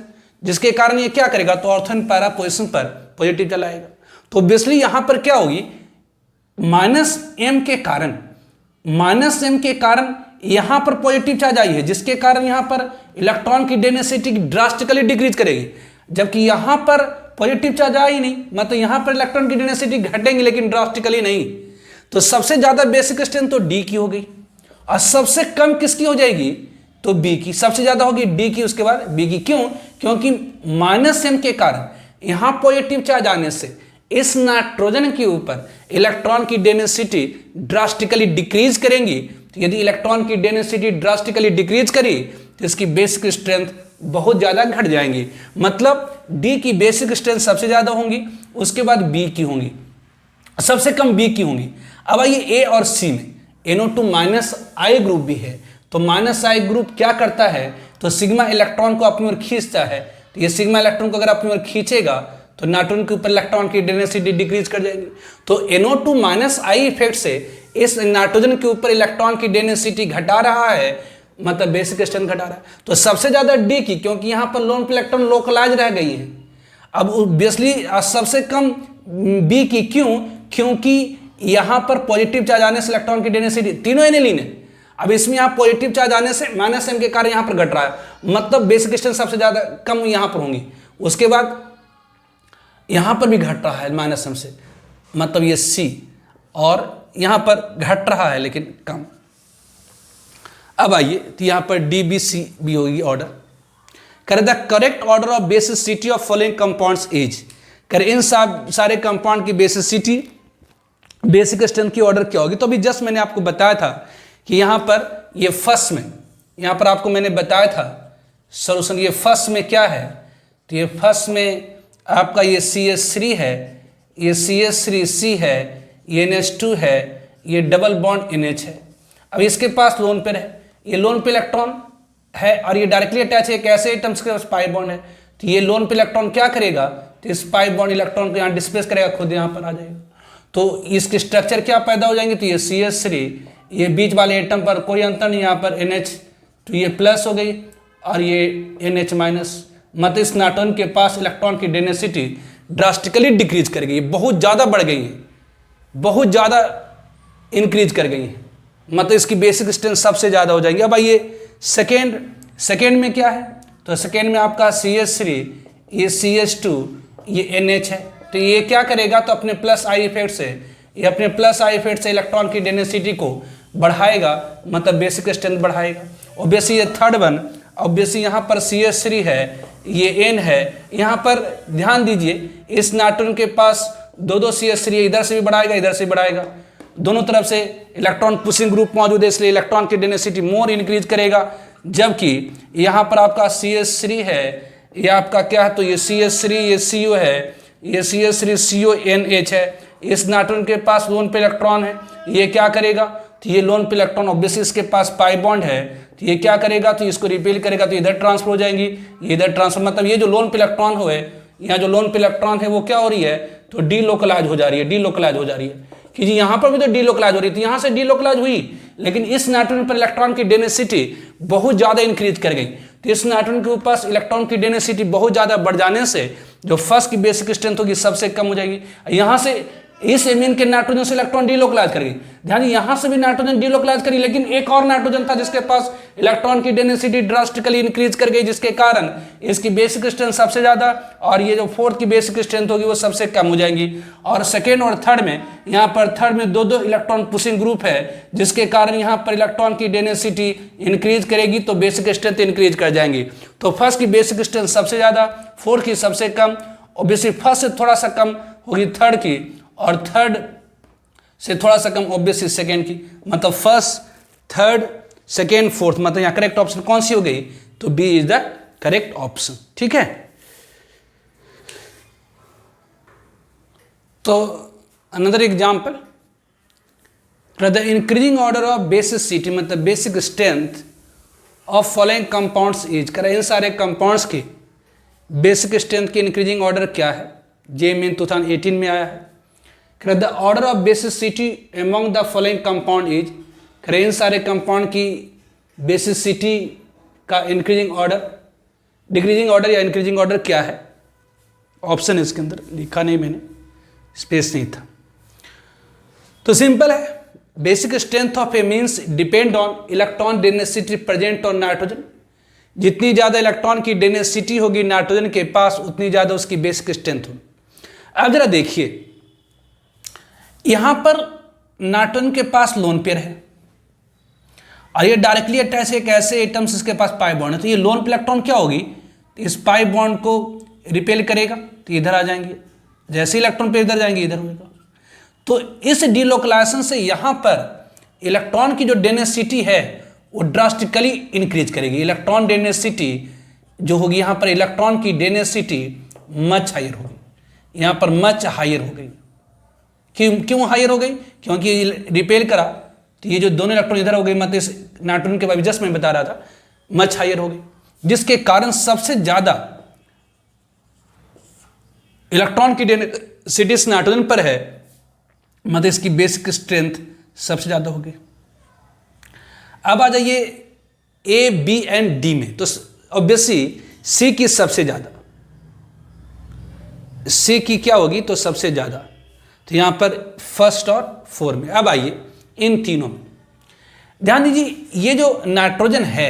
जिसके कारण ये क्या करेगा, तो ऑर्थो एंड पैरा पोजीशन पर पॉजिटिव चलाएगा, तो ऑब्वियसली यहां पर क्या होगी, -M के कारण यहां पर पॉजिटिव चार्ज आई है, जिसके कारण यहां पर इलेक्ट्रॉन की डेंसिटी ड्रास्टिकली डिक्रीज करेगी, जबकि यहां पर पॉजिटिव चार्ज आ ही नहीं, मतलब यहां पर इलेक्ट्रॉन की डेंसिटी घटेंगी लेकिन ड्रास्टिकली नहीं, तो सबसे ज्यादा बेसिक स्ट्रेंथ तो डी की हो गई और सबसे कम किसकी हो जाएगी, तो बी की, सबसे ज्यादा होगी डी की, उसके बाद बी की, क्यों, क्योंकि -M के कारण यहां पॉजिटिव चार्ज आने से इस नाइट्रोजन के ऊपर इलेक्ट्रॉन की डेंसिटी ड्रास्टिकली डिक्रीज करेंगी, तो यदि इलेक्ट्रॉन की डेंसिटी ड्रास्टिकली डिक्रीज करी तो इसकी बेसिक स्ट्रेंथ बहुत ज्यादा घट जाएंगी, मतलब डी की बेसिक स्ट्रेंथ सबसे ज्यादा होंगी, उसके बाद बी की होंगी, सबसे कम बी की होंगी। अब आइए ए और सी में NO2 -I ग्रुप भी है, तो -I ग्रुप क्या करता है, तो सिग्मा इलेक्ट्रॉन को अपनी ओर खींचता है, तो ये सिग्मा इलेक्ट्रॉन को अगर अपनी ओर खींचेगा तो नाइट्रोजन के ऊपर इलेक्ट्रॉन की डेंसिटी डिक्रीज कर जाएगी, तो NO2 -I इफेक्ट से इस नाइट्रोजन के ऊपर इलेक्ट्रॉन की डेंसिटी घटा रहा है, मतलब बेसिक स्ट्रेंथ घटा रहा है, तो सबसे ज्यादा डी की, क्योंकि यहां पर लोन पेयर इलेक्ट्रॉन लोकलाइज रह गई है। अब ऑब्वियसली सबसे कम बी की, क्यों, क्योंकि यहां पर पॉजिटिव चार्ज आने से इलेक्ट्रॉन की डेंसिटी, तीनों एनिलीन है, अब इसमें यहाँ पॉजिटिव चार्ज आने से -M के कारण यहां पर घट रहा है, मतलब बेसिक स्ट्रेंथ सबसे ज्यादा कम यहां पर होंगी, उसके बाद यहां पर भी घट रहा है -M से, मतलब ये सी, और यहां पर घट रहा है लेकिन कम। अब आइए तो यहां पर DBC भी होगी ऑर्डर, कर the correct order of basicity of following compounds is, कर इन सारे कंपाउंड की बेसिसिटी बेसिक स्ट्रेंथ की ऑर्डर क्या होगी। तो अभी जस्ट मैंने आपको बताया था कि यहाँ पर ये फर्स्ट में, यहाँ पर आपको मैंने बताया था सॉल्यूशन, ये फर्स्ट में क्या है, तो ये फर्स्ट में आपका ये CH3 है, ये CH3C है, ये NH2 है, ये डबल बॉन्ड NH है। अब इसके पास लोन पेयर है, ये लोन पे इलेक्ट्रॉन है और ये डायरेक्टली अटैच है एक ऐसे एटम्स के पाई बॉन्ड है। तो ये लोन पे इलेक्ट्रॉन क्या करेगा, तो इस पाई बॉन्ड इलेक्ट्रॉन को यहाँ डिस्प्लेस करेगा, खुद यहाँ पर आ जाएगा। तो इसके स्ट्रक्चर क्या पैदा हो जाएंगे, तो ये CH3, ये बीच वाले एटम पर कोई अंतर नहीं, यहाँ पर NH, तो ये प्लस हो गई और ये NH माइनस। मतलब इस नाटोन के पास इलेक्ट्रॉन की डेंसिटी ड्रास्टिकली डिक्रीज कर गई, बहुत ज़्यादा बढ़ गई है, बहुत ज़्यादा इंक्रीज कर गई है, मतलब इसकी बेसिक स्ट्रेंथ सबसे ज़्यादा हो जाएगी। अब आइए सेकेंड में क्या है, तो सेकेंड में आपका CH3, ये CH2, ये NH है। तो ये क्या करेगा, तो अपने प्लस आई इफेक्ट से, ये अपने प्लस आई इफेक्ट से इलेक्ट्रॉन की डेंसिटी को बढ़ाएगा, मतलब बेसिक स्ट्रेंथ बढ़ाएगा। ऑब्वियसली ये थर्ड वन, ऑब्वियसली यहाँ पर CH3 है, ये N है। यहाँ पर ध्यान दीजिए, इस नाटोन के पास दो CH3 इधर से भी बढ़ाएगा, इधर से भी बढ़ाएगा, दोनों तरफ से इलेक्ट्रॉन पुशिंग ग्रुप मौजूद है, इसलिए इलेक्ट्रॉन की डेंसिटी मोर इंक्रीज करेगा। जबकि यहाँ पर आपका CH3 है, ये आपका क्या है, तो ये CH3, ये CO है, ये CH3CO NH है। इस नाटोन के पास लोन पे इलेक्ट्रॉन है, ये क्या करेगा, तो ये लोन पे इलेक्ट्रॉन ऑब्वियसली इसके पास पाई बॉन्ड है, तो ये क्या करेगा, तो इसको रिपेल करेगा, तो इधर ट्रांसफर हो जाएंगी, ये इधर ट्रांसफर, मतलब ये जो लोन पे इलेक्ट्रॉन हो है, यहाँ जो लोन पे इलेक्ट्रॉन है वो क्या हो रही है, तो डीलोकलाइज हो जा रही है, डीलोकलाइज हो जा रही है कि जी यहाँ पर भी तो डीलोकलाइज हो रही थी, यहाँ से डीलोकलाइज हुई, लेकिन इस नाइट्रोजन पर इलेक्ट्रॉन की डेंसिटी बहुत ज़्यादा इंक्रीज कर गई। तो इस नाइट्रोजन के ऊपर इलेक्ट्रॉन की डेंसिटी बहुत ज़्यादा बढ़ जाने से जो फर्स्ट की बेसिक स्ट्रेंथ होगी सबसे कम हो जाएगी। यहाँ से इस एमीन के नाइट्रोजन से इलेक्ट्रॉन डीलोकलाइज करेगी, ध्यान यहाँ से भी नाइट्रोजन डीलोकलाइज करी, लेकिन एक और नाइट्रोजन था जिसके पास इलेक्ट्रॉन की डेंसिटी ड्रास्टिकली इंक्रीज कर गई, जिसके कारण इसकी बेसिक स्ट्रेंथ सबसे ज्यादा और ये जो फोर्थ की बेसिक स्ट्रेंथ होगी वो सबसे कम हो जाएंगी। और सेकेंड और थर्ड में, यहाँ पर थर्ड में दो इलेक्ट्रॉन पुशिंग ग्रुप है, जिसके कारण यहाँ पर इलेक्ट्रॉन की डेंसिटी इंक्रीज करेगी तो बेसिक स्ट्रेंथ इंक्रीज कर जाएंगी। तो फर्स्ट की बेसिक स्ट्रेंथ सबसे ज्यादा, फोर्थ की सबसे कम, ऑब्वियसली फर्स्ट से थोड़ा सा कम होगी थर्ड की, और थर्ड से थोड़ा सा कम ऑब्वियसली सेकेंड की। मतलब फर्स्ट, थर्ड, सेकेंड, फोर्थ, मतलब यहाँ करेक्ट ऑप्शन कौन सी हो गई, तो B is the correct option. ठीक है, तो another example, the increasing order of basicity, मतलब basic strength of following compounds is, करें इन सारे कंपाउंड्स की बेसिक स्ट्रेंथ की इंक्रीजिंग ऑर्डर क्या है, जे मेन 2018 में आया है। The order of basicity among the following compound is, करें इन सारे कंपाउंड की बेसिसिटी का इंक्रीजिंग ऑर्डर, डिक्रीजिंग ऑर्डर या इंक्रीजिंग ऑर्डर क्या है। ऑप्शन इसके अंदर लिखा नहीं मैंने, स्पेस नहीं था। तो सिंपल है, basic strength of amines depend on electron density present on nitrogen. जितनी ज़्यादा इलेक्ट्रॉन की डेंसिटी होगी नाइट्रोजन के पास, उतनी ज़्यादा उसकी बेसिक स्ट्रेंथ होगी। अब जरा देखिए, यहां पर नाइट्रोजन के पास लोन पेयर है और ये डायरेक्टली अटैच है एक ऐसे एटम्स इसके पास पाई बॉन्ड है, तो ये लोन पे इलेक्ट्रॉन क्या होगी, तो इस पाई बॉन्ड को रिपेल करेगा तो इधर आ जाएंगे, जैसे इलेक्ट्रॉन पे इधर जाएंगे इधर होगा। तो इस डीलोकलाइजेशन से यहां पर इलेक्ट्रॉन की जो डेंसिटी है वो ड्रास्टिकली इंक्रीज करेगी। इलेक्ट्रॉन डेंसिटी जो होगी यहाँ पर, इलेक्ट्रॉन की डेंसिटी मच हायर होगी, यहाँ पर मच हायर हो गई। क्यों हायर हो गई, क्योंकि रिपेल करा तो ये जो दोनों इलेक्ट्रॉन इधर हो गई, मतलब इस नाइट्रोजन के बारे में जस्ट मैं बता रहा था, मच हायर हो गई, जिसके कारण सबसे ज्यादा इलेक्ट्रॉन की डेंसिटी इस नाइट्रोजन पर है, मतलब इसकी बेसिक स्ट्रेंथ सबसे ज्यादा हो गई। अब आ जाइए ए, बी एंड डी में, तो ऑब्वियसली सी की सबसे ज्यादा, सी की क्या होगी, तो सबसे ज्यादा, तो यहां पर फर्स्ट और फोर में। अब आइए इन तीनों में ध्यान दीजिए, ये जो नाइट्रोजन है,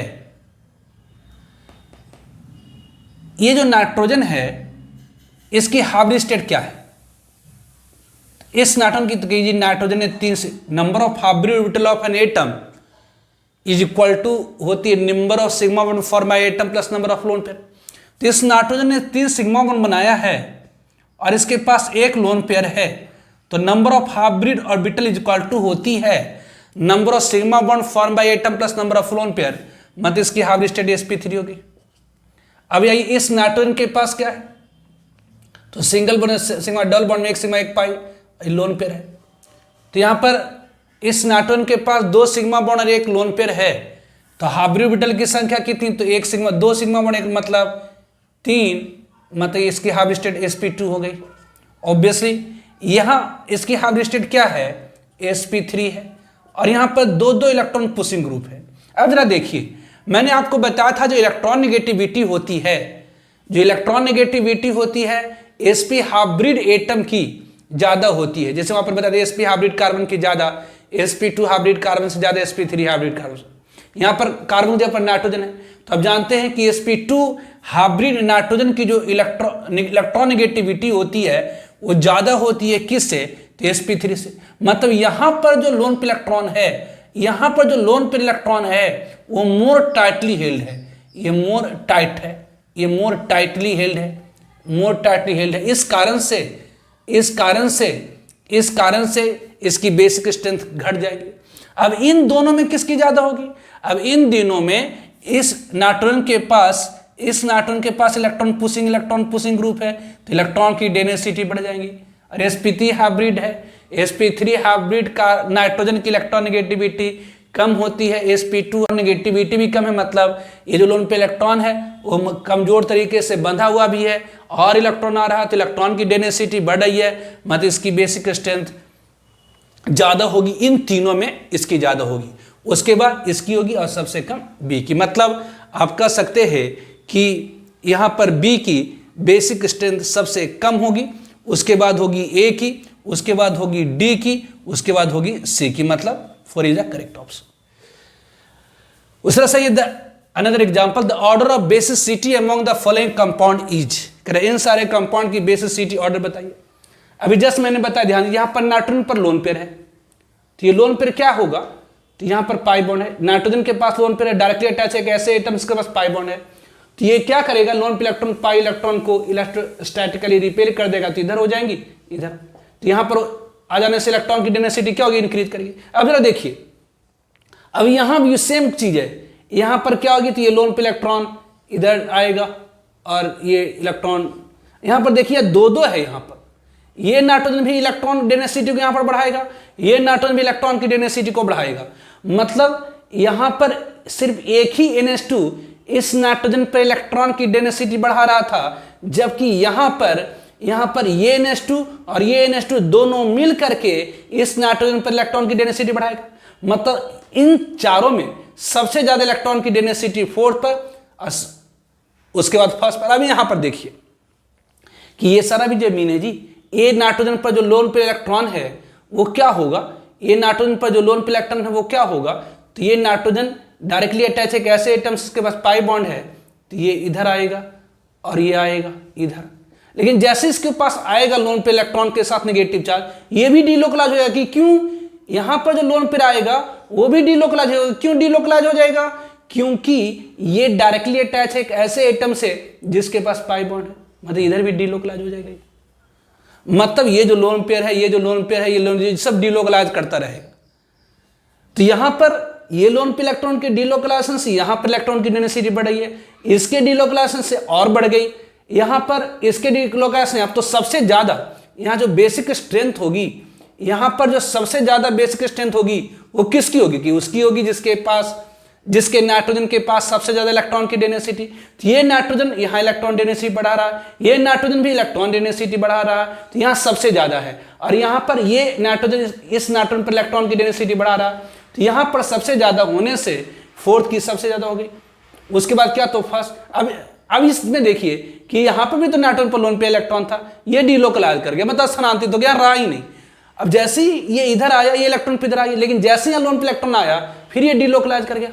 ये जो नाइट्रोजन है इसकी हाइब्रिड स्टेट क्या है, इस नाइट्रोजन की तो कीजिए, नाइट्रोजन ने तीन से, number of hybrid orbital of N atom is equal to होती है number of sigma bond form by atom plus number of lone pair. तो इस नाइट्रोजन ने 3 सिग्मा बॉन्ड बनाया है और इसके पास एक लोन पेयर है, तो number of hybrid orbital is equal to होती है number of sigma bond form by atom plus number of lone pair, मतलब इसकी हाइब्रिड स्टेट sp3 होगी। अब यही इस नाइट्रोजन के पास क्या है, तो single bond sigma, double bond में एक सिग्मा एक पाई लोन पेयर है। तो यहां पर इस नाइट्रोजन के पास 2 सिग्मा बॉन्ड और एक लोन पेयर है, तो हाइब्रिड ऑर्बिटल की संख्या कितनी, तो एक सिग्मा, 2 सिग्मा बॉन्ड एक मतलब 3, मतलब इसकी हाइब्रिड स्टेट sp2 हो गई। ऑब्वियसली यहां इसकी हाइब्रिड स्टेट क्या है, sp3 है, और यहां पर 2 इलेक्ट्रॉन पुशिंग ग्रुप है। अब जरा देखिए, मैंने आपको बताया था जो इलेक्ट्रॉन नेगेटिविटी होती है, जो इलेक्ट्रॉन नेगेटिविटी होती है sp हाइब्रिड एटम की ज्यादा होती है। जैसे वहां पर बता दें sp हाइब्रिड कार्बन की ज्यादा, sp2 हाइब्रिड कार्बन से ज्यादा sp3 हाइब्रिड कार्बन से। यहां पर कार्बन जगह पर नाइट्रोजन है, तो आप जानते हैं कि sp2 हाइब्रिड नाइट्रोजन की जो इलेक्ट्रॉन नेगेटिविटी होती है वो ज्यादा होती है किससे, तो sp3 से। मतलब यहां पर जो लोन पेयर इलेक्ट्रॉन है, यहां पर जो लोन पेयर इलेक्ट्रॉन है वो मोर टाइटली हेल्ड है, ये मोर टाइट है, ये मोर टाइटली हेल्ड है, मोर टाइटली हेल्ड है। इस कारण से इसकी बेसिक स्ट्रेंथ घट जाएगी। अब इन दोनों में किसकी ज्यादा होगी, अब इन दिनों में इस नाइट्रोजन के पास इलेक्ट्रॉन पुशिंग ग्रुप है, तो इलेक्ट्रॉन की डेंसिटी बढ़ जाएगी। और sp3 हाइब्रिड है, sp3 हाइब्रिड का नाइट्रोजन की इलेक्ट्रॉन नेगेटिविटी कम होती है, sp2 नेगेटिविटी भी कम है, मतलब ये जो लोन पे इलेक्ट्रॉन है वो कमजोर तरीके से बंधा हुआ भी है, और इलेक्ट्रॉन आ रहा है तो इलेक्ट्रॉन की डेंसिटी बढ़ रही है, मतलब इसकी बेसिक स्ट्रेंथ ज्यादा होगी। इन तीनों में इसकी ज्यादा होगी, उसके बाद इसकी होगी, और सबसे कम बी की। मतलब आप कह सकते हैं कि यहां पर बी की बेसिक स्ट्रेंथ सबसे कम होगी, उसके बाद होगी ए की, उसके बाद होगी डी की, उसके बाद होगी सी की, मतलब 4 इज द करेक्ट ऑप्शन। उस तरह से ये another example, the order of basicity among the following compound is, इन सारे कंपाउंड की बेसिसिटी ऑर्डर बताइए। अभी जस्ट मैंने बताया, ध्यान, यहां पर नाइट्रोजन पर लोन पेयर है, तो ये लोन पेयर क्या होगा, तो यहां पर पाई बॉन्ड है, नाइट्रोजन के पास लोन पेयर है, डायरेक्टली अटैच है एक ऐसे एटम इसके पास पाई बॉन्ड है, तो ये क्या करेगा, loan pair electron pi electron को इलेक्ट्रोस्टैटिकली रिपेल कर देगा, तो इधर हो जाएंगी इधर, तो यहां पर आ जाने से इलेक्ट्रॉन की डेंसिटी क्या होगी, इंक्रीज करेगी। अब जरा देखिए, अब यहां भी सेम चीज है, यहां पर क्या होगी, तो ये लोन पे इलेक्ट्रॉन इधर आएगा, और ये इलेक्ट्रॉन यहां पर देखिए 2 है, यहां पर ये नाइट्रोजन भी इलेक्ट्रॉन डेंसिटी को यहां पर बढ़ाएगा, ये नाइट्रोजन भी इलेक्ट्रॉन की डेंसिटी को बढ़ाएगा। मतलब यहां पर सिर्फ एक ही NH2 इस नाइट्रोजन पर इलेक्ट्रॉन की डेंसिटी बढ़ा रहा था, जबकि यहां पर ये NH2 और ये NH2 दोनों मिल करके इस नाइट्रोजन पर इलेक्ट्रॉन की डेंसिटी बढ़ाएगा। मतलब इन चारों में सबसे ज्यादा इलेक्ट्रॉन की डेंसिटी 4th पर, उसके बाद फर्स्ट पर। अभी यहां पर देखिए कि ये सारा भी जमीन है जी, ये नाइट्रोजन पर जो लोन पे इलेक्ट्रॉन है वो क्या होगा, ये नाइट्रोजन पर जो लोन पे इलेक्ट्रॉन है वो क्या होगा, तो ये नाइट्रोजन डायरेक्टली अटैच है ऐसे एटम्स के पास पाई बॉन्ड है, तो ये इधर आएगा और ये आएगा इधर। लेकिन जैसे इसके पास आएगा लोन पे इलेक्ट्रॉन के साथ नेगेटिव चार्ज, ये भी डीलोकलाइज हो जाएगा। कि क्यों, यहां पर जो लोन पेयर आएगा वो भी डीलोकलाइज होगा। क्यों डीलोकलाइज हो जाएगा, क्योंकि ये डायरेक्टली अटैच है एक ऐसे एटम से जिसके पास पाई बॉन्ड है, मतलब इधर भी डीलोकलाइज हो जाएगा। मतलब ये जो लोन पेयर है, ये जो लोन पेयर है, ये लोन सब डीलोकलाइज करता रहेगा। तो यहां पर ये लोन पे इलेक्ट्रॉन के डीलोकलाइजेशन से यहां पर इलेक्ट्रॉन की डेंसिटी बढ़ रही है, इसके डीलोकलाइजेशन से और बढ़ गई, यहां पर इसके डीलोकलाइजेशन। अब तो सबसे ज्यादा यहां जो बेसिक स्ट्रेंथ होगी, यहां पर जो सबसे ज्यादा बेसिक स्ट्रेंथ होगी वो किसकी होगी, कि उसकी होगी जिसके नाइट्रोजन के पास सबसे ज्यादा इलेक्ट्रॉन की डेंसिटी। तो ये नाइट्रोजन यहां इलेक्ट्रॉन डेंसिटी बढ़ा रहा है, ये नाइट्रोजन भी इलेक्ट्रॉन डेंसिटी बढ़ा रहा है, तो यहां सबसे ज्यादा है। और यहां पर ये नाइट्रोजन इस नाइट्रोजन पर इलेक्ट्रॉन की डेंसिटी बढ़ा रहा है, तो यहां पर सबसे ज्यादा होने से 4th की सबसे ज्यादा हो गई। उसके बाद क्या, तो फर्स्ट। अब इसमें देखिए कि यहां पर भी तो नाइट्रोजन पर लोन पे इलेक्ट्रॉन था, ये डीलोकलाइज कर गया, मतलब स्थानांतरित हो गया, रहा ही नहीं। अब जैसे ही ये इधर आया, ये इलेक्ट्रॉन पे इधर आया, लेकिन जैसे ही लोन पे इलेक्ट्रॉन आया फिर ये डीलोकलाइज कर गया।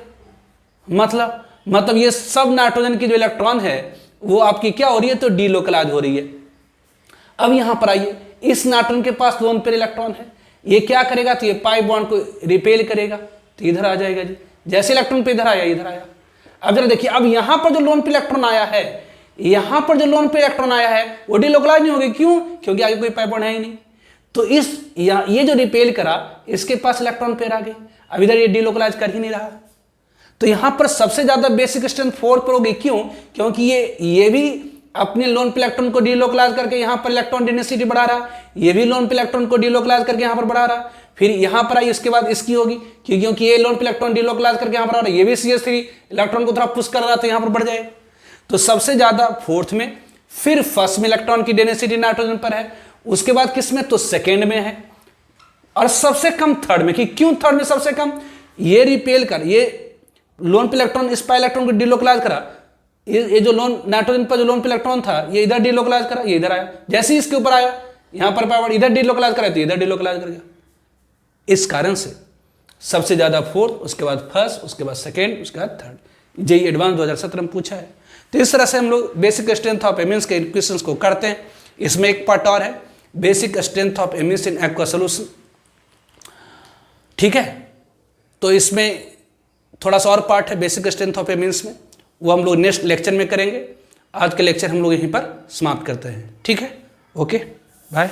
मतलब ये सब नाइट्रोजन की जो इलेक्ट्रॉन है वो आपकी क्या हो रही है, तो डीलोकलाइज हो रही है। अब यहां पर आइए, इस नाइट्रोजन के पास लोन पेयर इलेक्ट्रॉन है, ये क्या करेगा, तो ये पाई बॉन्ड को रिपेल करेगा, तो इधर आ जाएगा जी। जैसे इलेक्ट्रॉन पे इधर आया, इधर आया। अब जरा देखिए, अब यहां पर जो लोन पे इलेक्ट्रॉन आया है, यहां पर जो लोन पे इलेक्ट्रॉन आया है वो डीलोकलाइज नहीं होगी। क्यों, क्योंकि आगे कोई पाई बॉन्ड है ही नहीं। तो ये जो रिपेल करा इसके पास इलेक्ट्रॉन पेयर आ गई, अब इधर ये डिलोकलाइज कर ही नहीं रहा। तो यहां पर सबसे ज्यादा बेसिक स्ट्रेंथ 4 पर होगी। क्यों? क्योंकि ये भी अपने लोन पे इलेक्ट्रॉन को डिलोकलाइज करके यहां पर इलेक्ट्रॉन डेंसिटी बढ़ा रहा, ये भी लोन पे इलेक्ट्रॉन को डिलोकलाइज करके यहां पर बढ़ा रहा, फिर यहां पर आई उसके बाद इसकी होगी क्योंकि ये लोन पे इलेक्ट्रॉन डिलोकलाइज करके यहां पर आ रहा है, ये भी CH3 इलेक्ट्रॉन को थोड़ा पुश कर रहा तो यहां पर बढ़ जाएगा। तो सबसे ज्यादा फोर्थ में, फिर फर्स्ट में इलेक्ट्रॉन की डेंसिटी नाइट्रोजन पर है, उसके बाद किस में? तो सेकेंड में है, और सबसे कम थर्ड में। कि क्यों थर्ड में सबसे कम? ये रिपेल कर, ये लोन पे इलेक्ट्रॉन इस पर इलेक्ट्रॉन को डिलोकलाइज करा, ये जो लोन नाइट्रोजन पर जो लोन पे इलेक्ट्रॉन था ये इधर डिलोकलाइज करा, ये इधर आया, जैसे ही इसके ऊपर आया यहां पर पावर इधर डिलोकलाइज करा तो इधर डिलोकलाइज कर गया। इस कारण से सबसे ज्यादा फोर्थ, उसके बाद फर्स्ट, उसके बाद सेकेंड, उसके बाद थर्ड। जेईई एडवांस 2017 में पूछा है। तो इस तरह से हम लोग बेसिक स्ट्रेंथ ऑफ एमिन्स के इक्वेशंस को करते हैं। इसमें एक पार्ट और है, basic strength of एमिन्स in aqua solution. ठीक है, तो इसमें थोड़ा सा और पार्ट है बेसिक स्ट्रेंथ ऑफ एमिन्स में, वो हम लोग नेक्स्ट लेक्चर में करेंगे। आज के लेक्चर हम लोग यहीं पर समाप्त करते हैं। ठीक है, ओके, बाय।